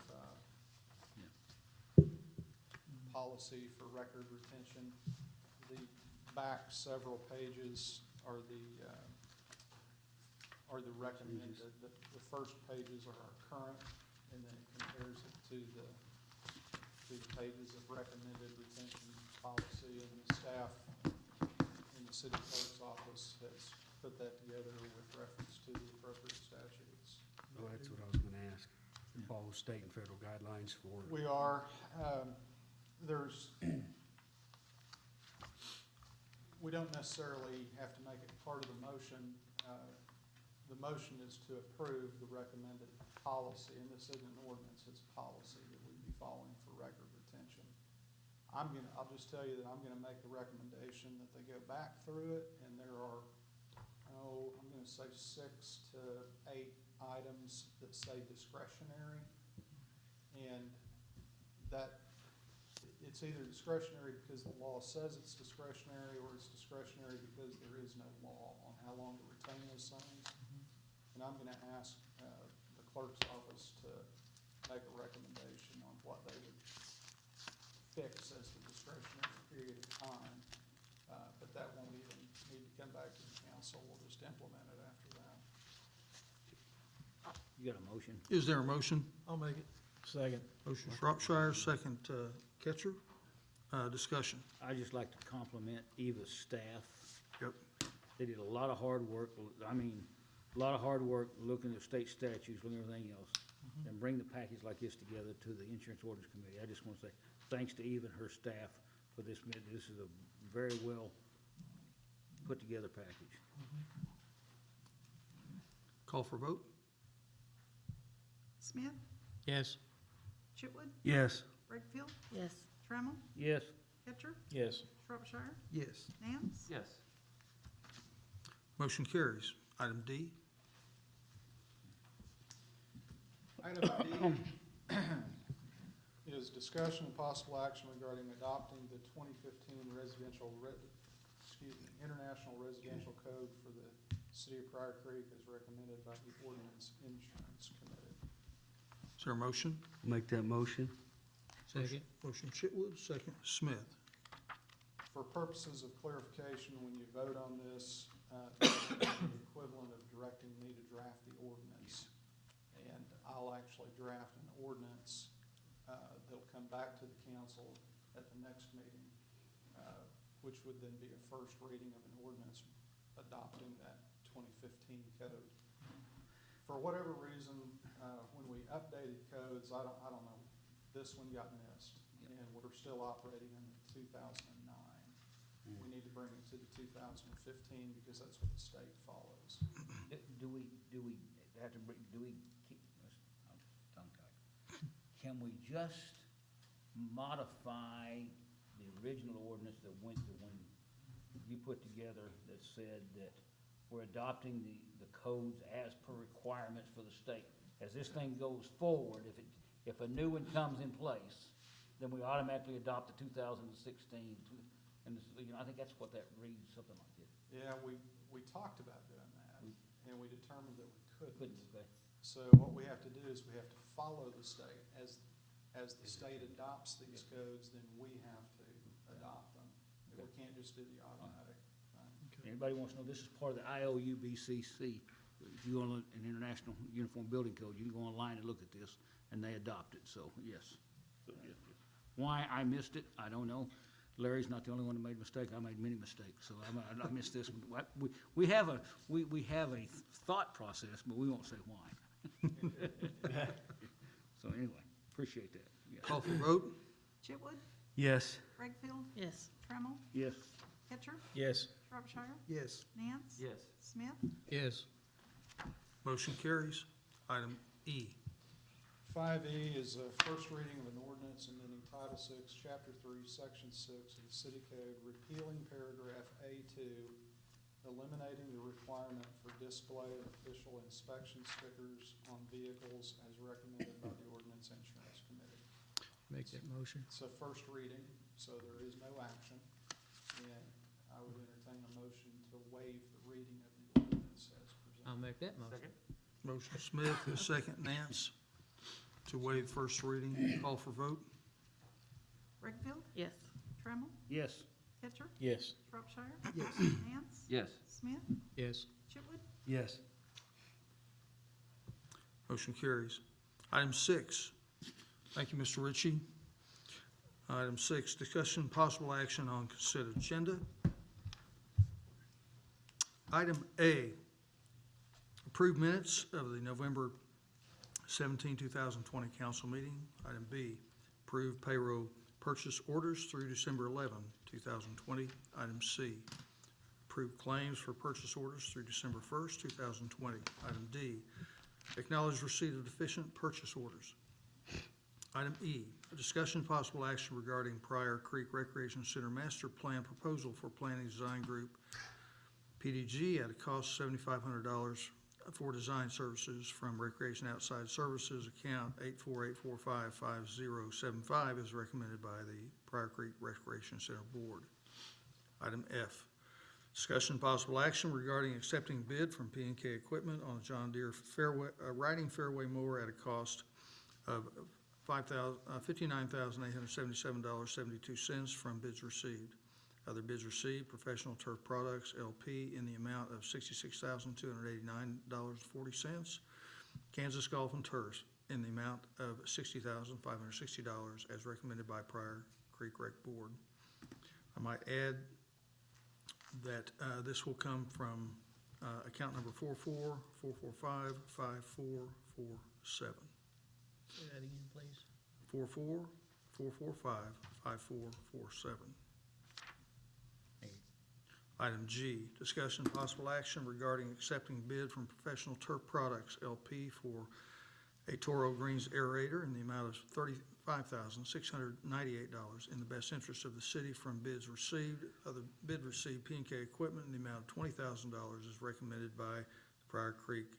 policy for record retention. The back several pages are the recommended. The first pages are our current, and then it compares it to the pages of recommended retention policy, and the staff in the city clerk's office has put that together with reference to the appropriate statutes. Oh, that's what I was gonna ask. Follow state and federal guidelines for. We are, there's, we don't necessarily have to make it part of the motion. The motion is to approve the recommended policy, and this isn't an ordinance, it's policy that we'd be following for record retention. I'll just tell you that I'm gonna make the recommendation that they go back through it, and there are, I'm gonna say 6 to 8 items that say discretionary. And that, it's either discretionary because the law says it's discretionary, or it's discretionary because there is no law on how long to retain those signs. And I'm gonna ask the clerk's office to make a recommendation on what they would fix as the discretionary period of time. But that won't even need to come back to the council, we'll just implement it after that. You got a motion? Is there a motion? I'll make it. Second. Motion Shropshire, second Ketcher. Discussion. I'd just like to compliment Eva's staff. Yep. They did a lot of hard work, a lot of hard work looking at state statutes, looking at everything else, and bring the package like this together to the Insurance Ordinance Committee. I just want to say thanks to Eva and her staff for this. This is a very well put together package. Call for vote? Smith, Yes. Chitwood, Yes. Wakefield, Yes. Trammell, Yes. Ketcher, Yes. Shropshire, Yes. Nance. Yes. Motion carries. Item D. Item D is discussion and possible action regarding adopting the 2015 International Residential Code for the City of Pryor Creek as recommended by the Ordinance Insurance Committee. Is there a motion? Make that motion. Second. Motion Chitwood, second Smith. For purposes of clarification, when you vote on this, it's the equivalent of directing me to draft the ordinance. And I'll actually draft an ordinance that'll come back to the council at the next meeting, which would then be a first reading of an ordinance adopting that 2015 code. For whatever reason, when we updated codes, I don't know, this one got missed, and we're still operating in 2009. We need to bring it to the 2015 because that's what the state follows. Do we have to, do we keep, I'm tongue-tied. Can we just modify the original ordinance that went to when you put together that said that we're adopting the codes as per requirements for the state? As this thing goes forward, if a new one comes in place, then we automatically adopt the 2016. And I think that's what that reads, something like this. Yeah, we talked about doing that, and we determined that we couldn't. Okay. So what we have to do is we have to follow the state. As the state adopts these codes, then we have to adopt them. We can't just do the automatic thing. Anybody wants to know, this is part of the IOUBCC. If you go on an International Uniform Building Code, you can go online and look at this, and they adopt it, so yes. Why I missed it, I don't know. Larry's not the only one that made a mistake. I made many mistakes, so I missed this one. We have a thought process, but we won't say why. So anyway, appreciate that. Yeah. Call for vote? Chitwood, Yes. Wakefield, Yes. Trammell, Yes. Ketcher, Yes. Shropshire, Yes. Nance. Yes. Smith, Yes. Motion carries. Item E. 5E is a first reading of an ordinance amending Title 6, Chapter 3, Section 6 of the City Code, repealing paragraph A2, eliminating the requirement for display of official inspection stickers on vehicles as recommended by the Ordinance Insurance Committee. Make that motion. It's a first reading, so there is no action, and I would entertain a motion to waive the reading of the ordinance as presented. I'll make that motion. Second? Motion Smith, and second Nance, to waive first reading. Call for vote? Wakefield, Yes. Trammell, Yes. Ketcher, Yes. Shropshire, Yes. Nance. Yes. Smith, Yes. Chitwood, Yes. Motion carries. Item 6. Thank you, Mr. Ritchie. Item 6, discussion possible action on consent agenda. Item A, approve minutes of the November 17, 2020 council meeting. Item B, approve payroll purchase orders through December 11, 2020. Item C, approve claims for purchase orders through December 1st, 2020. Item D, acknowledge receipt of deficient purchase orders. Item E, a discussion possible action regarding Pryor Creek Recreation Center Master Plan proposal for Planning Design Group, PDG, at a cost of $7,500 for design services from Recreation Outside Services account 848455075 as recommended by the Pryor Creek Recreation Center Board. Item F, discussion possible action regarding accepting bid from P&K Equipment on a John Deere riding fairway mower at a cost of $59,877.72 from bids received. Other bids received, Professional Turf Products, LP, in the amount of $66,289.40. Kansas Golf and Turf in the amount of $60,560 as recommended by Pryor Creek Rec Board. I might add that this will come from account number 44-445-5447. Say that again, please. 44-445-5447. Item G, discussion possible action regarding accepting bid from Professional Turf Products LP for a Toro Greens aerator in the amount of $35,698 in the best interest of the city from bids received. Other bid received, P&K Equipment in the amount of $20,000 as recommended by the Pryor Creek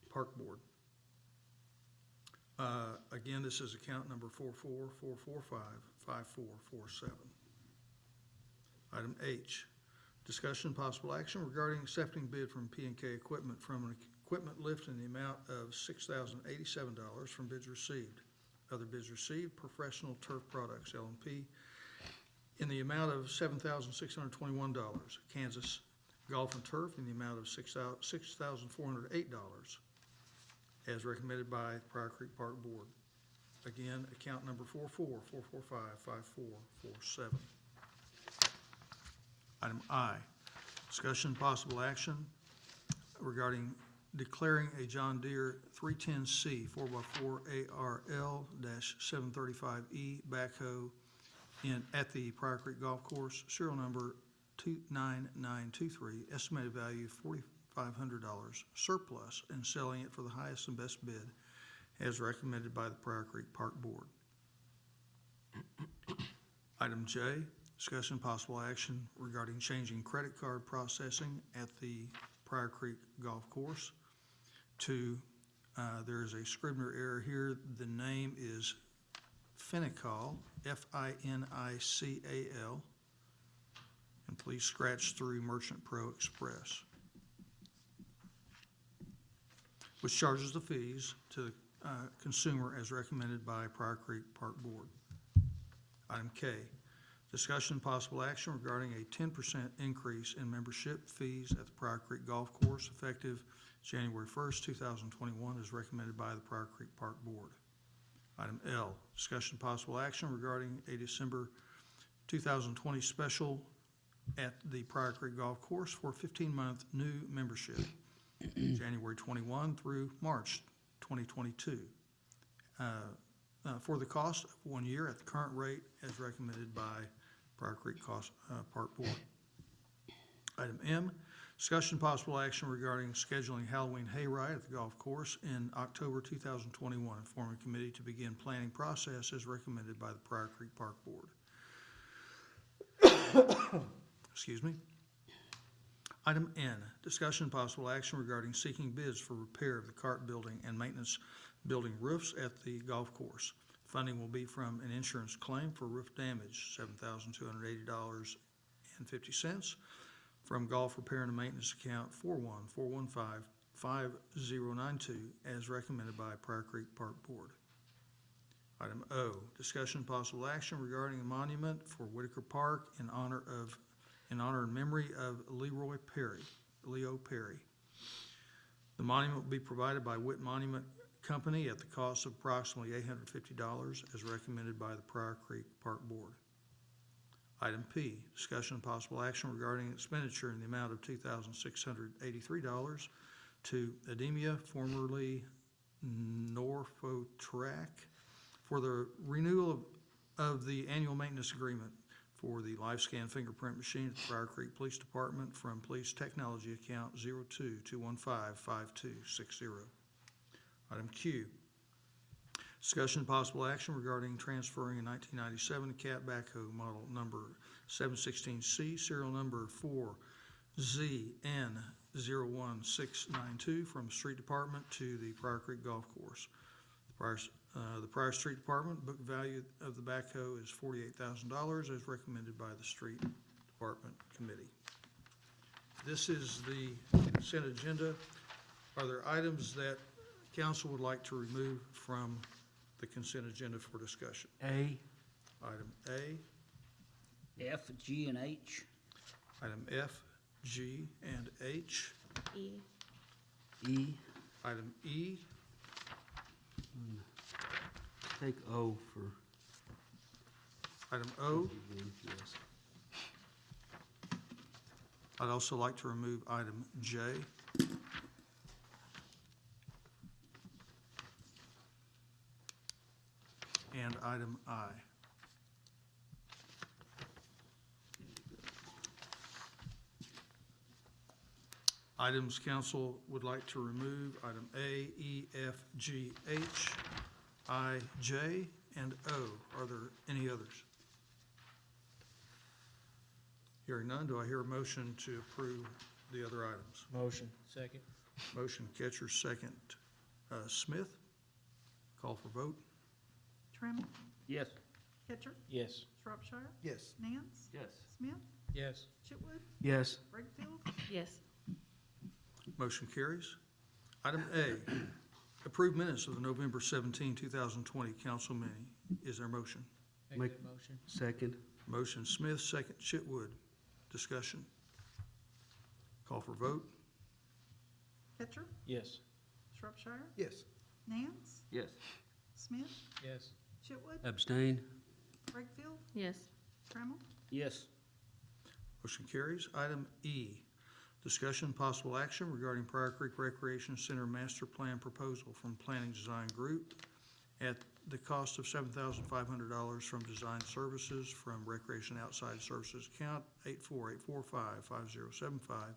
Park Board. Again, this is account number 44-445-5447. Item H, discussion possible action regarding accepting bid from P&K Equipment from an equipment lift in the amount of $6,087 from bids received. Other bids received, Professional Turf Products, LP, in the amount of $7,621. Kansas Golf and Turf in the amount of $6,408 as recommended by Pryor Creek Park Board. Again, account number 44-445-5447. Item I, discussion possible action regarding declaring a John Deere 310C 4x4 ARL-735E backhoe at the Pryor Creek Golf Course, serial number 29923, estimated value $4,500 surplus, and selling it for the highest and best bid as recommended by the Pryor Creek Park Board. Item J, discussion possible action regarding changing credit card processing at the Pryor Creek Golf Course to, there is a Scribner error here. The name is Finical, F-I-N-I-C-A-L, and please scratch through Merchant Pro Express, which charges the fees to the consumer as recommended by Pryor Creek Park Board. Item K, discussion possible action regarding a 10% increase in membership fees at the Pryor Creek Golf Course effective January 1st, 2021 as recommended by the Pryor Creek Park Board. Item L, discussion possible action regarding a December 2020 special at the Pryor Creek Golf Course for 15-month new membership, January 21 through March 2022, for the cost of 1 year at the current rate as recommended by Pryor Creek Park Board. Item M, discussion possible action regarding scheduling Halloween hayride at the golf course in October 2021 and forming a committee to begin planning process as recommended by the Pryor Creek Park Board. Excuse me. Item N, discussion possible action regarding seeking bids for repair of the cart building and maintenance building roofs at the golf course. Funding will be from an insurance claim for roof damage, $7,280.50, from golf repair and maintenance account 41-415-5092 as recommended by Pryor Creek Park Board. Item O, discussion possible action regarding a monument for Whitaker Park in honor and memory of Leo Perry. The monument will be provided by Whit Monument Company at the cost of approximately $850 as recommended by the Pryor Creek Park Board. Item P, discussion and possible action regarding expenditure in the amount of $2,683 to Edemia, formerly Norfotrack, for the renewal of the annual maintenance agreement for the LifeScan fingerprint machine at the Pryor Creek Police Department from Police Technology Account 02-215-5260. Item Q, discussion and possible action regarding transferring a 1997 cat backhoe model number 716C, serial number 4ZN01692 from the Street Department to the Pryor Creek Golf Course. The Pryor Street Department book value of the backhoe is $48,000 as recommended by the Street Department Committee. This is the consent agenda. Are there items that council would like to remove from the consent agenda for discussion? A. Item A, F, G, and H. item F, G, and H. E. E. Item E, Take O for. item O. Yes. I'd also like to remove item J. And item I. Items council would like to remove, item A, E, F, G, H, I, J, and O. Are there any others? Hearing none, do I hear a motion to approve the other items? Motion. Second. Motion Ketcher, second Smith. Call for vote. Trammell, Yes. Ketcher, Yes. Shropshire, Yes. Nance, Yes. Smith, Yes. Chitwood, Yes. Wakefield, Yes. Motion carries. Item A, approve minutes of the November 17, 2020 council meeting. Is there a motion? Make that motion. Second. Motion Smith, second Chitwood. Discussion. Call for vote. Ketcher, Yes. Shropshire, Yes. Nance, Yes. Smith, Yes. Chitwood, Abstain. Wakefield, Yes. Trammell, Yes. Motion carries. Item E, discussion possible action regarding Pryor Creek Recreation Center Master Plan Proposal from Planning Design Group at the cost of $7,500 from Design Services from Recreation Outside Services account 848455075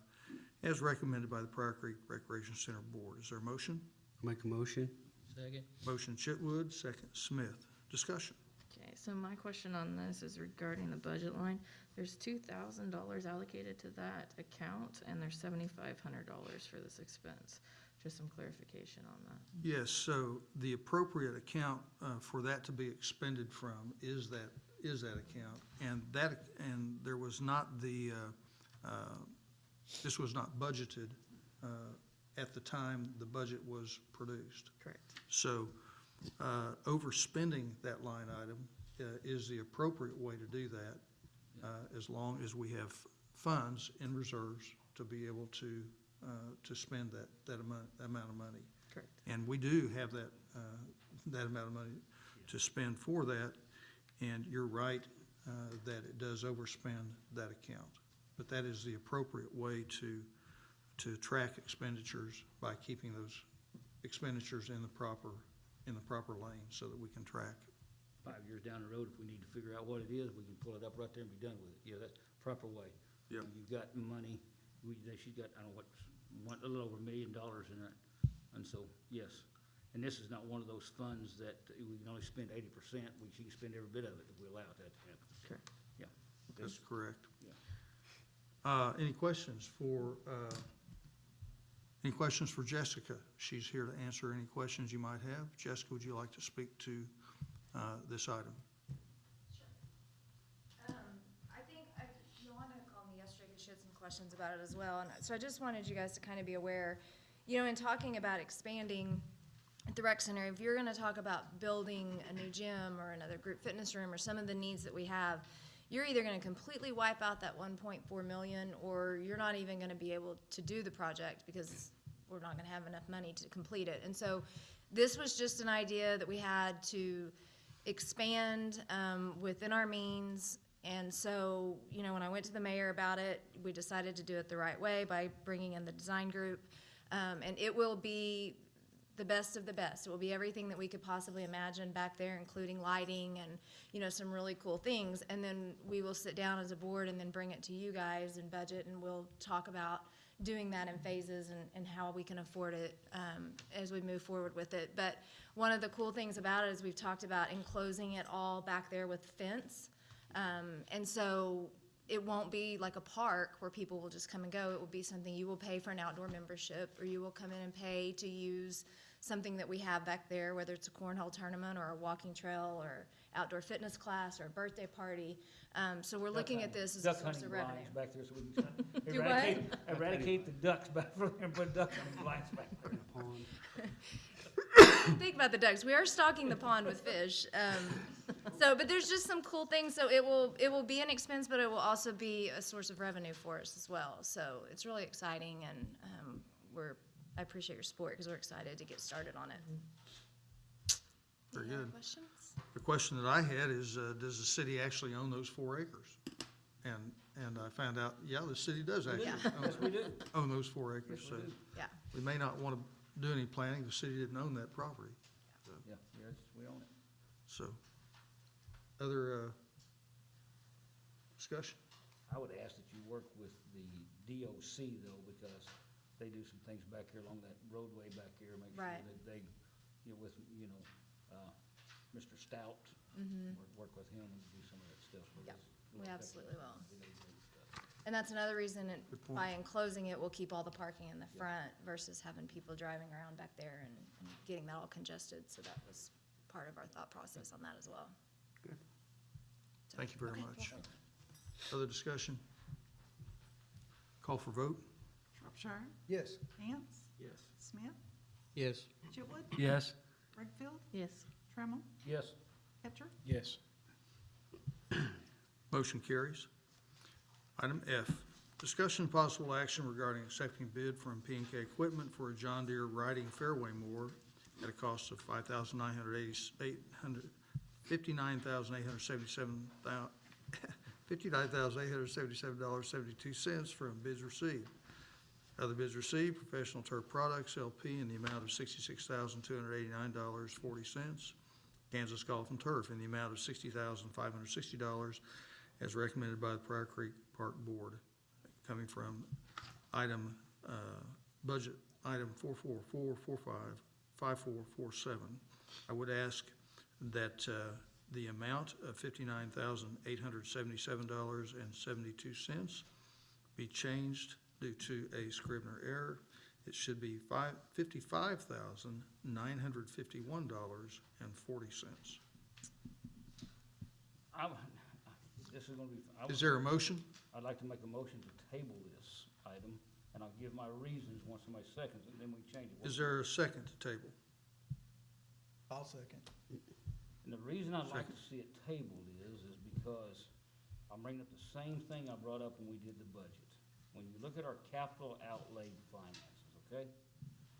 as recommended by the Pryor Creek Recreation Center Board. Is there a motion? Make a motion. Second. Motion Chitwood, second Smith. Discussion. Okay, so my question on this is regarding the budget line. There's $2,000 allocated to that account, and there's $7,500 for this expense. Just some clarification on that. Yes, so the appropriate account for that to be expended from is that account. And there was not this was not budgeted at the time the budget was produced. Correct. So overspending that line item is the appropriate way to do that, as long as we have funds in reserves to be able to spend that amount of money. Correct. And we do have that amount of money to spend for that, and you're right that it does overspend that account. But that is the appropriate way to track expenditures, by keeping those expenditures in the proper lane so that we can track. 5 years down the road, if we need to figure out what it is, we can pull it up right there and be done with it. Yeah, that's the proper way. Yep. You've got money, she's got, I don't know what, a little over $1 million in it. And so, yes. And this is not one of those funds that we can only spend 80%. She can spend every bit of it if we allow that to happen. Correct. Yeah. That's correct. Yeah. Any questions for Jessica? She's here to answer any questions you might have. Jessica, would you like to speak to this item? I think Yolanda called me yesterday because she had some questions about it as well. And so I just wanted you guys to kind of be aware, in talking about expanding at the rec center, if you're going to talk about building a new gym or another group fitness room or some of the needs that we have, you're either going to completely wipe out that $1.4 million, or you're not even going to be able to do the project because we're not going to have enough money to complete it. And so this was just an idea that we had to expand within our means And so, you know, when I went to the mayor about it, we decided to do it the right way by bringing in the design group. And it will be the best of the best. It will be everything that we could possibly imagine back there, including lighting and, you know, some really cool things. And then we will sit down as a board and then bring it to you guys and budget, and we'll talk about doing that in phases and how we can afford it as we move forward with it. But one of the cool things about it is we've talked about enclosing it all back there with fence. And so it won't be like a park where people will just come and go. It will be something you will pay for an outdoor membership, or you will come in and pay to use something that we have back there, whether it's a cornhole tournament or a walking trail or outdoor fitness class or a birthday party. So we're looking at this as a source of revenue. Duck hunting blinds back there so we can Do what? eradicate the ducks back from there and put duck hunting blinds back there. Think about the ducks. We are stocking the pond with fish. But there's just some cool things. So it will be an expense, but it will also be a source of revenue for us as well. So it's really exciting, and I appreciate your support because we're excited to get started on it. Very Any other good. questions? The question that I had is, does the city actually own those 4 acres? And I found out, yeah, the city does actually Yes, we do. own those 4 acres. Yes, So we do. Yeah. we may not want to do any planning. The city didn't own that property. Yeah, yes, we own it. So, other discussion? I would ask that you work with the DOC though, because they do some things back here along that roadway back here, make sure Right. that they, with, Mr. Stout, work with him and do some of that stuff. for Yep, us. we absolutely will. DOC stuff. And that's another reason Good point. by enclosing it, we'll keep all the parking in the front versus having people driving around back there and getting that all congested. So that was part of our thought process on that as well. Good. Thank you very Okay, much. well, Other discussion? Call for vote? Shropshire, Yes. Vance, Yes. Smith, Yes. Chitwood, Yes. Wakefield, Yes. Trammell, Yes. Petcher. Yes. Motion carries. Item F, discussion and possible action regarding accepting bid from P&K Equipment for a John Deere riding fairway mower at a cost of $59,877.72 from bids received. Other bids received, Professional Turf Products LP in the amount of $66,289.40. Kansas Golf and Turf in the amount of $60,560 as recommended by the Pryor Creek Park Board, coming from budget item 444455447. I would ask that the amount of $59,877.72 be changed due to a Scrivener error. It should be $55,951.40. This is gonna be. Is there a motion? I'd like to make a motion to table this item, and I'll give my reasons once somebody seconds it, and then we change it. Is there a second to table? I'll second. And the reason I'd like to see it tabled is because I'm bringing up the same thing I brought up when we did the budget. When you look at our capital outlay finances, okay?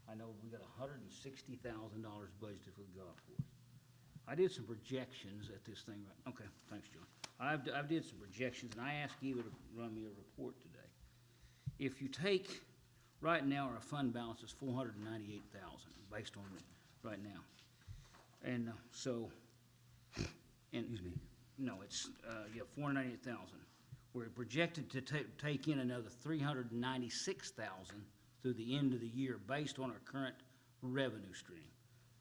I know we got $160,000 budgeted for the golf course. I did some projections at this thing, right? Okay, thanks, John. I did some projections, and I asked Eva to run me a report today. If you take, right now, our fund balance is $498,000, based on it right now. And excuse me, no, it's, $498,000. We're projected to take in another $396,000 through the end of the year, based on our current revenue stream.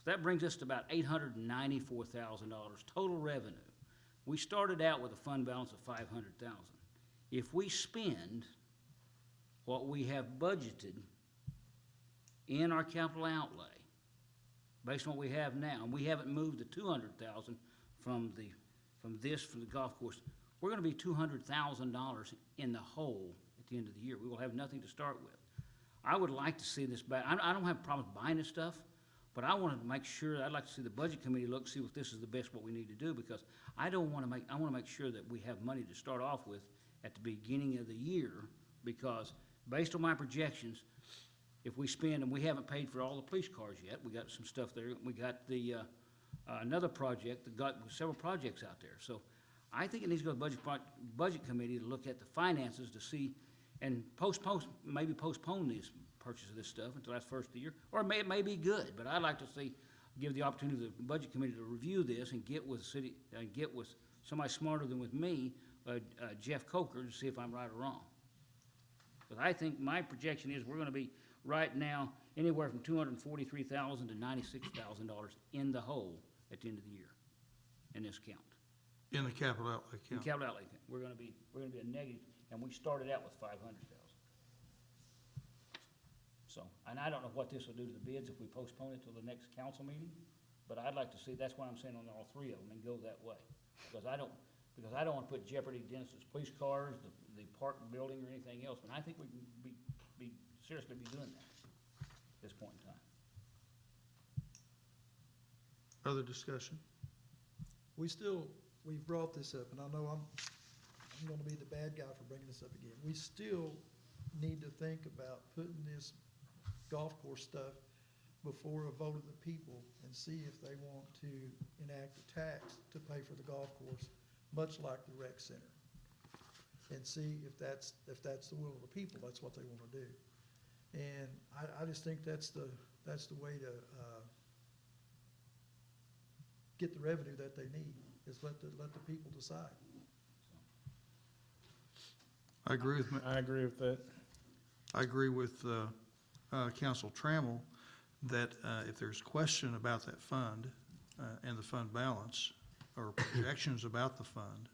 So that brings us to about $894,000 total revenue. We started out with a fund balance of $500,000. If we spend what we have budgeted in our capital outlay, based on what we have now, and we haven't moved the $200,000 from the golf course, we're gonna be $200,000 in the hole at the end of the year. We will have nothing to start with. I would like to see this back. I don't have a problem buying this stuff, but I wanted to make sure, I'd like to see the budget committee look, see if this is the best what we need to do, because I wanna make sure that we have money to start off with at the beginning of the year, because based on my projections, if we spend, and we haven't paid for all the police cars yet, we got some stuff there, we got the, another project, got several projects out there, so I think it needs to go to budget committee to look at the finances to see, and maybe postpone this purchase of this stuff until that's first of the year, or it may be good, but I'd like to see, give the opportunity to the budget committee to review this and get with get with somebody smarter than with me, Jeff Coker, to see if I'm right or wrong. But I think my projection is we're gonna be right now anywhere from $243,000 to $96,000 in the hole at the end of the year in this count. In the capital outlay In count. capital outlay, we're gonna be a negative, and we started out with 500,000. So, and I don't know what this will do to the bids if we postpone it till the next council meeting, but I'd like to see, that's why I'm saying on all three of them and go that way. Because I don't wanna put jeopardy Dennis's police cars, the park building or anything else, and I think we can seriously be doing that at this point in time. Other discussion? We've brought this up, and I know I'm gonna be the bad guy for bringing this up again. We still need to think about putting this golf course stuff before a vote of the people and see if they want to enact a tax to pay for the golf course, much like the rec center. And see if that's the will of the people, that's what they wanna do. And I just think that's the way to, get the revenue that they need, is let the people decide. I agree with, I agree with that. I agree with Council Trammell that if there's question about that fund and the fund balance, or projections about the fund,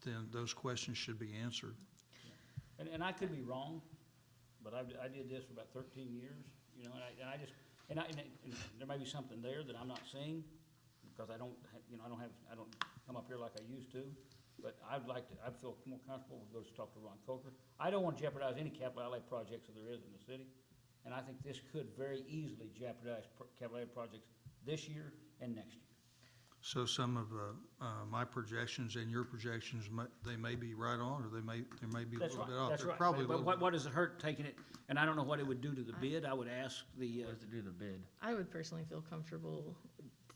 then those questions should be answered. And I could be wrong, but I did this for about 13 years, you know, and there may be something there that I'm not seeing, because I don't come up here like I used to, but I'd feel more comfortable with go talk to Ron Coker. I don't want to jeopardize any capital outlay projects that there is in the city, and I think this could very easily jeopardize capital outlay projects this year and next year. So some of my projections and your projections, they may be right on, or they may be a That's little right, bit off. that's They're right. probably a But little what does it hurt taking it, and I don't know what it would do to the bid, I would ask the, What does it do to the bid? I would personally feel comfortable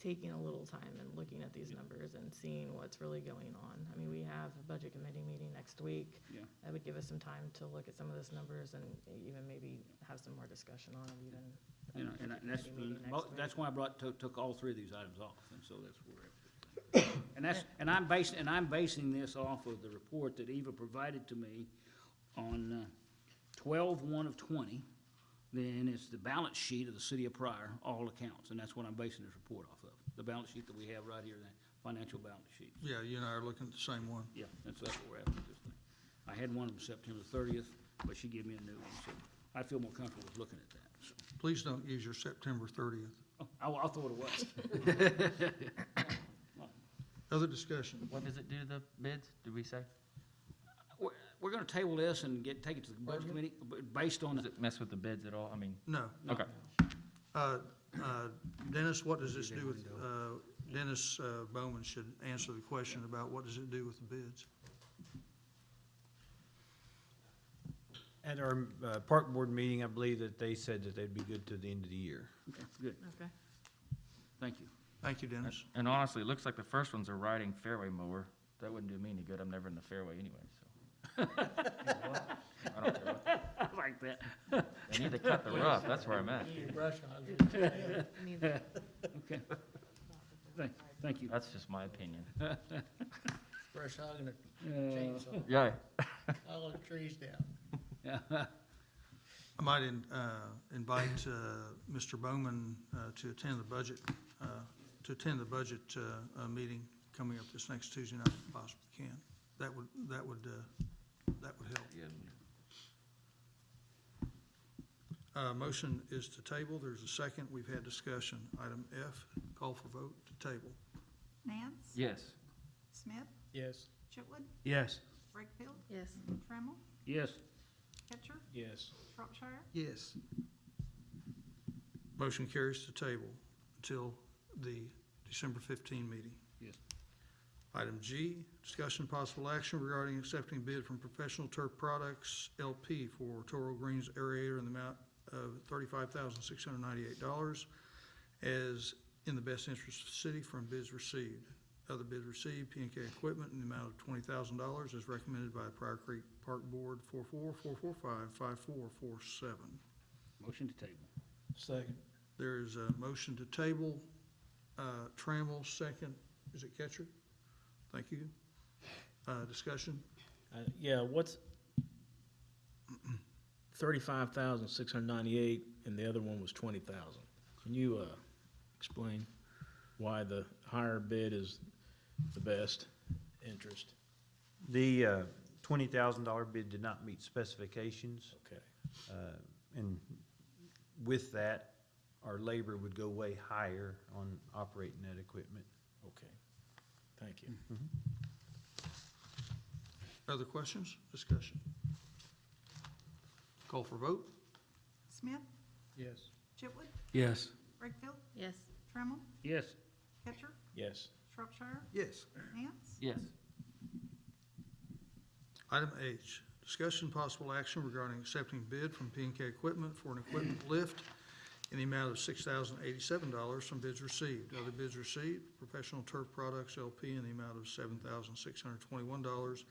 taking a little time and looking at these numbers and seeing what's really going on. I mean, we have a budget committee meeting next week. Yeah. That would give us some time to look at some of those numbers and even maybe have some more discussion on them even. you know, and Budget committee meeting next week. that's why I took all three of these items off, and so that's where we're at. And I'm basing this off of the report that Eva provided to me on 12/1 of 20. Then it's the balance sheet of the city of Pryor, all accounts, and that's what I'm basing this report off of. The balance sheet that we have right here, the financial balance sheet. Yeah, you and I are looking at the same one. Yeah, that's where we're at with this thing. I had one on September 30th, but she gave me a new one, so I feel more comfortable with looking at that. So, Please don't use your September 30th. I'll throw it away. Other discussion? What does it do to the bids, did we say? We're gonna table this and take it to the budget committee, based on, Does it mess with the bids at all? I mean, No. okay. Dennis, what does this do with, Dennis Bowman should answer the question about what does it do with the bids? At our park board meeting, I believe that they said that they'd be good to the end of the year. okay, good, Okay. thank you. Thank you, Dennis. And honestly, it looks like the first one's a riding fairway mower. That wouldn't do me any good. I'm never in the fairway anyway, so. I don't care what. I like that. They need to cut the rough, that's where I'm at. Okay. Thank you. That's just my opinion. Brush hogging a chainsaw. Yeah. all the trees down. I might invite Mr. Bowman to attend the budget, meeting coming up this next Tuesday night if possibly can. That would help. Motion is to table. There's a second. We've had discussion. Item F, call for vote to table. Nance? Yes. Smith? Yes. Chitwood? Yes. Wakefield? Yes. Trammell? Yes, Ketcher? Yes. Shropshire? Yes. Motion carries to table until the December 15 meeting. yes. Item G, discussion possible action regarding accepting bid from Professional Turf Products LP for Toro Greens aerator in the amount of $35,698 as in the best interest of the city from bids received. Other bids received, P and K Equipment in the amount of $20,000 as recommended by Pryor Creek Park Board, 444455447. Motion to table. Second. There is a motion to table, Trammell, second, is it Ketcher? Thank you. Discussion? Yeah, what's 35,698 and the other one was 20,000? Can you explain why the higher bid is the best interest? The $20,000 bid did not meet specifications. Okay. And with that, our labor would go way higher on operating that equipment. Okay, thank you. Other questions, discussion? Call for vote? Smith, Yes. Chitwood, Yes. Wakefield, Yes. Trammell, Yes. Ketcher, Yes. Shropshire, Yes. Nance, Yes. Item H, discussion possible action regarding accepting bid from P and K Equipment for an equipment lift in the amount of $6,087 from bids received. Other bids received, Professional Turf Products LP in the amount of $7,621,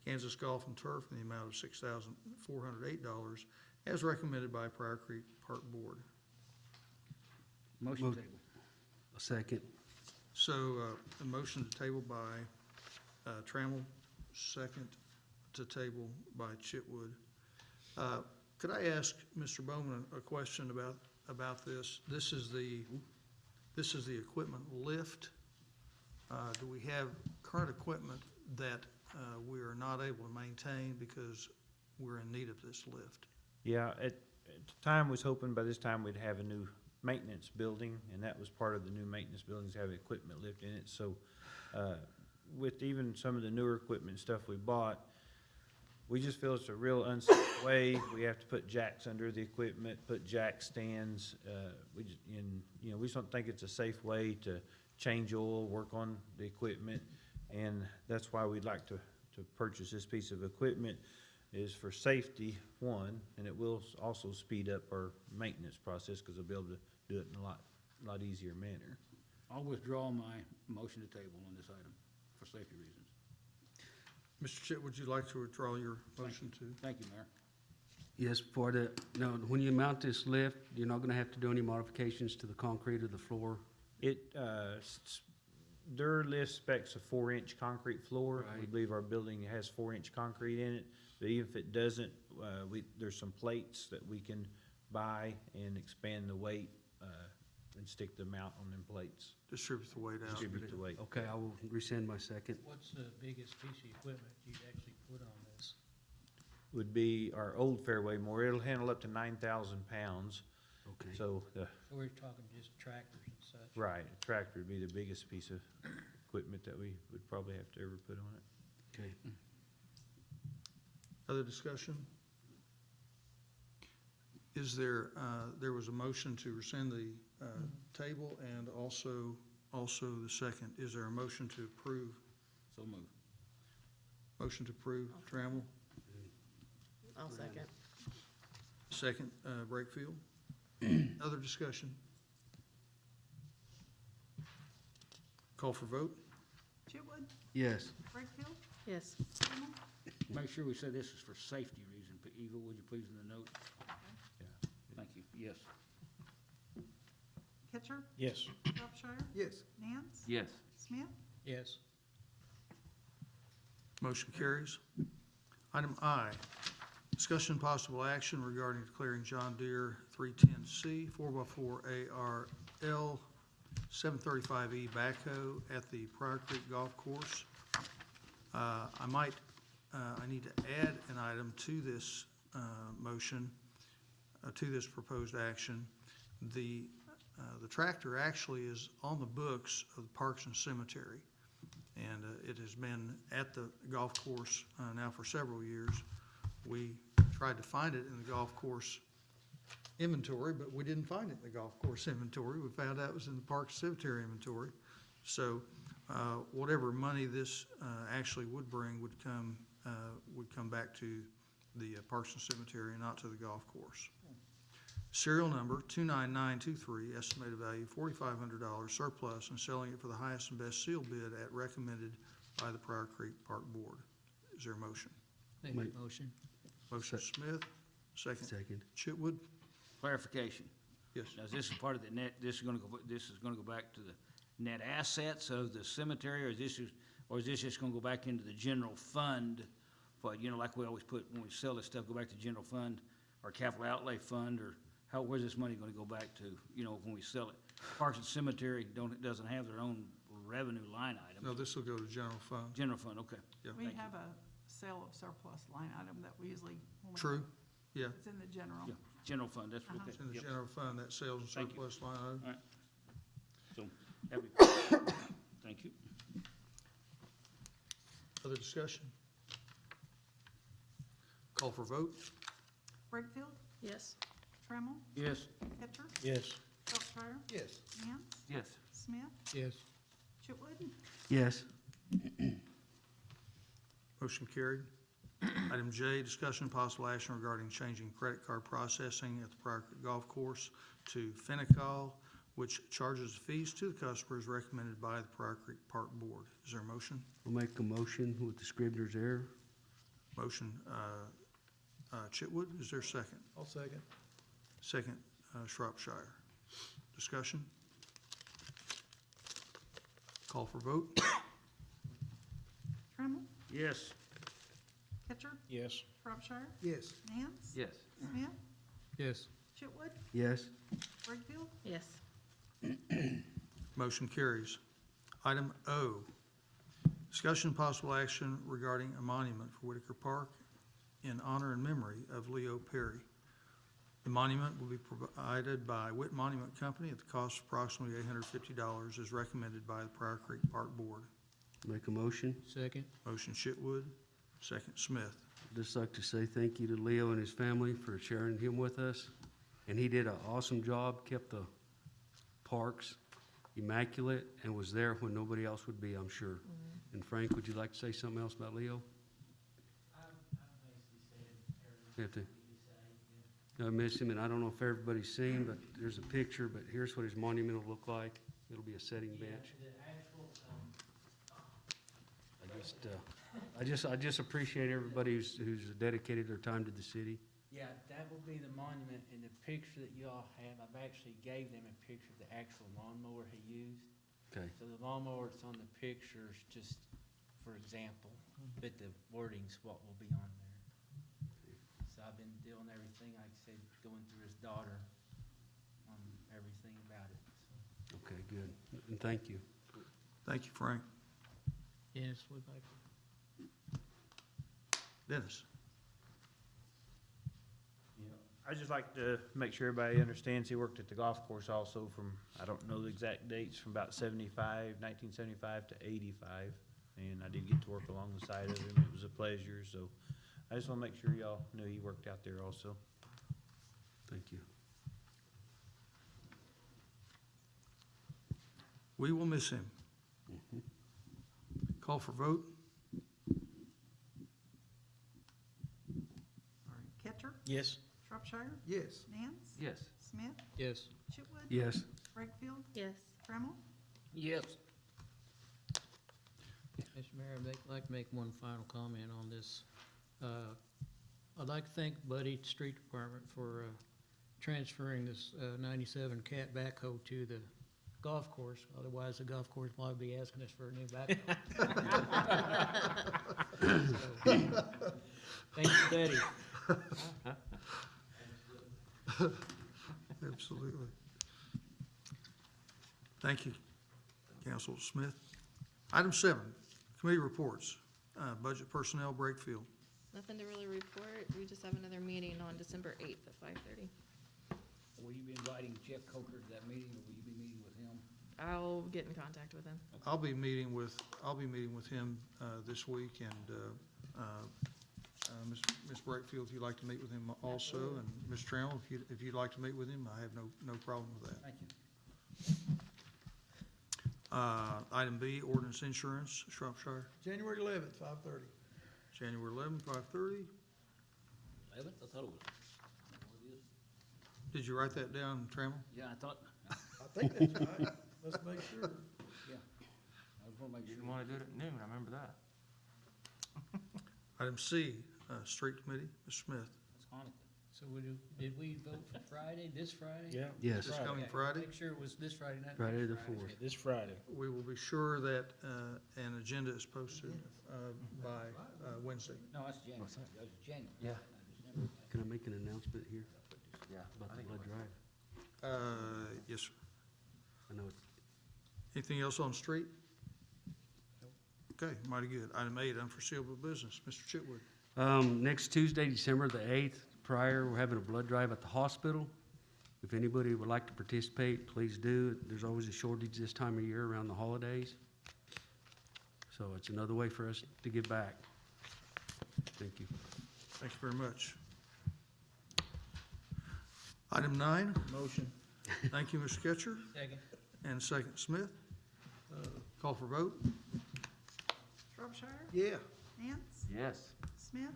Kansas Golf and Turf in the amount of $6,408, as recommended by Pryor Creek Park Board. Motion to table. A second. So, a motion to table by Trammell, second to table by Chitwood. Could I ask Mr. Bowman a question about this? This is the equipment lift. Do we have current equipment that we are not able to maintain because we're in need of this lift? Yeah, at the time, was hoping by this time we'd have a new maintenance building, and that was part of the new maintenance buildings, have equipment lift in it. So with even some of the newer equipment and stuff we bought, we just feel it's a real unsafe way. We have to put jacks under the equipment, put jack stands. We just don't think it's a safe way to change oil, work on the equipment, and that's why we'd like to purchase this piece of equipment, is for safety, one, and it will also speed up our maintenance process because we'll be able to do it in a lot easier manner. I'll withdraw my motion to table on this item for safety reasons. Mr. Chitt, would you like to withdraw your motion to? Thank you, Mayor. Yes, when you mount this lift, you're not gonna have to do any modifications to the concrete or the floor? Their lift specs a 4-inch concrete floor. We Right. believe our building has 4-inch concrete in it, but even if it doesn't, there's some plates that we can buy and expand the weight, and stick the mount on them plates. Distribute the weight out. Distribute the weight. Okay, I will rescind my second. What's the biggest piece of equipment you'd actually put on this? Would be our old Fairway mower. It'll handle up to 9,000 pounds. Okay. So, So we're talking just tractors and such? right, a tractor would be the biggest piece of equipment that we would probably have to ever put on it. Okay. Other discussion? Is there was a motion to rescind the table and also the second. Is there a motion to approve? So moved. Motion to approve, Trammell. I'll second. Second, Brakefield. Other discussion? Call for vote? Chitwood, Yes. Wakefield, Yes. Trammell, Make sure we say this is for safety reason. Eva, would you please in the note? Yeah. Thank you. Yes. Ketcher, Yes. Shropshire, Yes. Nance, Yes. Smith, Yes. Motion carries. Item I, discussion possible action regarding declaring John Deere 310C 4x4 ARL 735E backhoe at the Pryor Creek Golf Course. I need to add an item to this motion, to this proposed action. The tractor actually is on the books of the Parks and Cemetery, and it has been at the golf course now for several years. We tried to find it in the golf course inventory, but we didn't find it in the golf course inventory. We found out it was in the Parks and Cemetery inventory. So whatever money this actually would bring would come back to the Parks and Cemetery and not to the golf course. serial number 29923, estimated value $4,500 surplus, and selling it for the highest and best seal bid at recommended by the Pryor Creek Park Board. Is there a motion? Make that motion. Motion Smith, second Second. Chitwood. Clarification. Yes. Now, is this part of the net, this is gonna go back to the net assets of the cemetery, or is this just gonna go back into the general fund? For, like we always put, when we sell this stuff, go back to general fund or capital outlay fund, or where's this money gonna go back to, when we sell it? Parks and Cemetery doesn't have their own revenue line item. No, this will go to general fund. General fund, okay. Yeah. We have a sale of surplus line item that we usually. True, yeah. It's in the general. Yeah, general fund, that's what. It's in the yep. general fund, that sales and Thank you. surplus line item. All right. So, that'd be, thank you. Other discussion? Call for vote? Brakefield, Yes. Trammell, Yes. Ketcher, Yes. Shropshire, Yes. Nance, Yes. Smith, Yes. Chitwood, Yes. Motion carried. Item J, discussion and possible action regarding changing credit card processing at the Pryor Creek Golf Course to Finicol, which charges fees to the customers recommended by the Pryor Creek Park Board. Is there a motion? We'll make a motion with the scrivener's error. Motion, Chitwood, is there a second? I'll second. Second, Shropshire. Discussion? Call for vote? Trammell, Yes. Ketcher, Yes. Shropshire, Yes. Nance, Yes. Smith, Yes. Chitwood, Yes. Brakefield, Yes. Motion carries. Item O, discussion and possible action regarding a monument for Whitaker Park in honor and memory of Leo Perry. The monument will be provided by Whit Monument Company at the cost of approximately $850 as recommended by the Pryor Creek Park Board. Make a motion. Second. Motion Chitwood, second Smith. I'd just like to say thank you to Leo and his family for sharing him with us. And he did an awesome job, kept the parks immaculate, and was there when nobody else would be, I'm sure. And Frank, would you like to say something else about Leo? You have to. I miss him, and I don't know if everybody's seen, but there's a picture, but here's what his monument will look like. It'll be a setting bench. I just appreciate everybody who's dedicated their time to the city. Yeah, that will be the monument, and the picture that you all have, I've actually gave them a picture of the actual lawnmower he used. Okay. So the lawnmower that's on the picture is just for example, but the wording's what will be on there. So I've been doing everything, like I said, going through his daughter on everything about it, so. Okay, good. And thank you. Thank you, Frank. Dennis Whitaker. Dennis? I'd just like to make sure everybody understands he worked at the golf course also from, I don't know the exact dates, from about 1975 to 85. And I did get to work along the side of him. It was a pleasure, so I just want to make sure y'all knew he worked out there also. Thank you. We will miss him. Call for vote? All right, Ketcher, Yes. Shropshire, Yes. Nance, Yes. Smith, Yes. Chitwood, Yes. Brakefield, Yes. Trammell, Yes. Mr. Mayor, I'd like to make one final comment on this. I'd like to thank Buddy at the Street Department for transferring this 97 Cat backhoe to the golf course. Otherwise, the golf course might be asking us for a new backhoe. So, thank you, Betty. Absolutely. Thank you, Councilor Smith. Item 7, committee reports. Budget Personnel, Brakefield. Nothing to really report. We just have another meeting on December 8th at 5:30. Will you be inviting Jeff Coker to that meeting, or will you be meeting with him? I'll get in contact with him. I'll be meeting with him this week, and Ms. Brakefield, if you'd like to meet with him also, and Ms. Trammell, if you'd like to meet with him, I have no problem with that. Thank you. Item B, ordinance insurance, Shropshire, January 11th, 5:30. January 11, 5:30. 11th? I thought it was. Did you write that down, Trammell? Yeah, I thought, I think that's right. Let's make sure. yeah. I was gonna make You sure. didn't want to do it at noon, I remember that. Item C, Street Committee, Mr. Smith. It's Hanukkah. So did we vote for Friday, this Friday? Yeah. Yes, This coming Okay, Friday? Make sure it was this Friday, not Friday next the Friday. 4th. This Friday. We will be sure that an agenda is posted by Wednesday. No, that's January, that was January. Yeah. Can I make an announcement here Yeah. about I the think blood it was. drive? Yes, sir. I know it's Anything else on street? Okay, mighty good. Item 8, unforeseeable business. Mr. Chitwood. Next Tuesday, December the 8th, Pryor, we're having a blood drive at the hospital. If anybody would like to participate, please do. There's always a shortage this time of year around the holidays. So it's another way for us to give back. Thank you. Thank you very much. Item 9. Motion. Thank you, Mr. Ketcher. Second. And second, Smith. Call for vote. Shropshire, Yeah. Nance, Yes. Smith,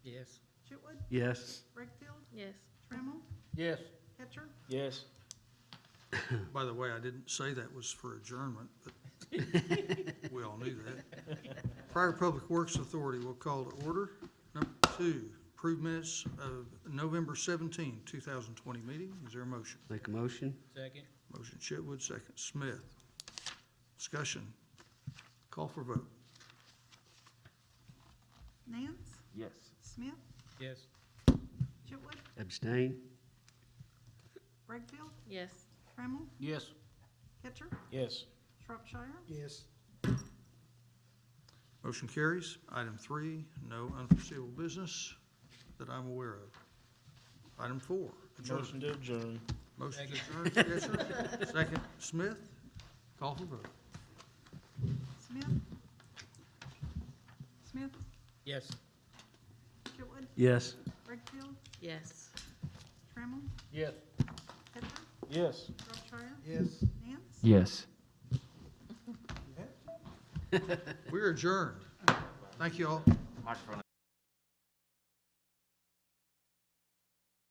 Yes. Chitwood, Yes. Wakefield, Yes. Trammell, Yes. Ketcher. Yes. By the way, I didn't say that was for adjournment, but we all knew that. Pryor Public Works Authority will call to order. Number 2, approve minutes of November 17, 2020 meeting. Is there a motion? Make a motion? Second. Motion Chitwood, second Smith. Discussion. Call for vote. Nance, Yes. Smith, Yes. Chitwood, Abstain? Wakefield, Yes. Trammell, Yes. Ketcher, Yes. Shropshire, Yes. Motion carries. Item 3, no unforeseeable business that I'm aware of. Item 4, adjournment. Motion to adjourn. Motion to adjourn, Sketcher. Second, Smith. Call for vote. Smith, Smith, Yes. Chitwood, Yes. Wakefield, Yes. Trammell, Yes. Ketcher, Yes. Shropshire, Yes. Nance. Yes. We're adjourned. Thank you all. Microphone.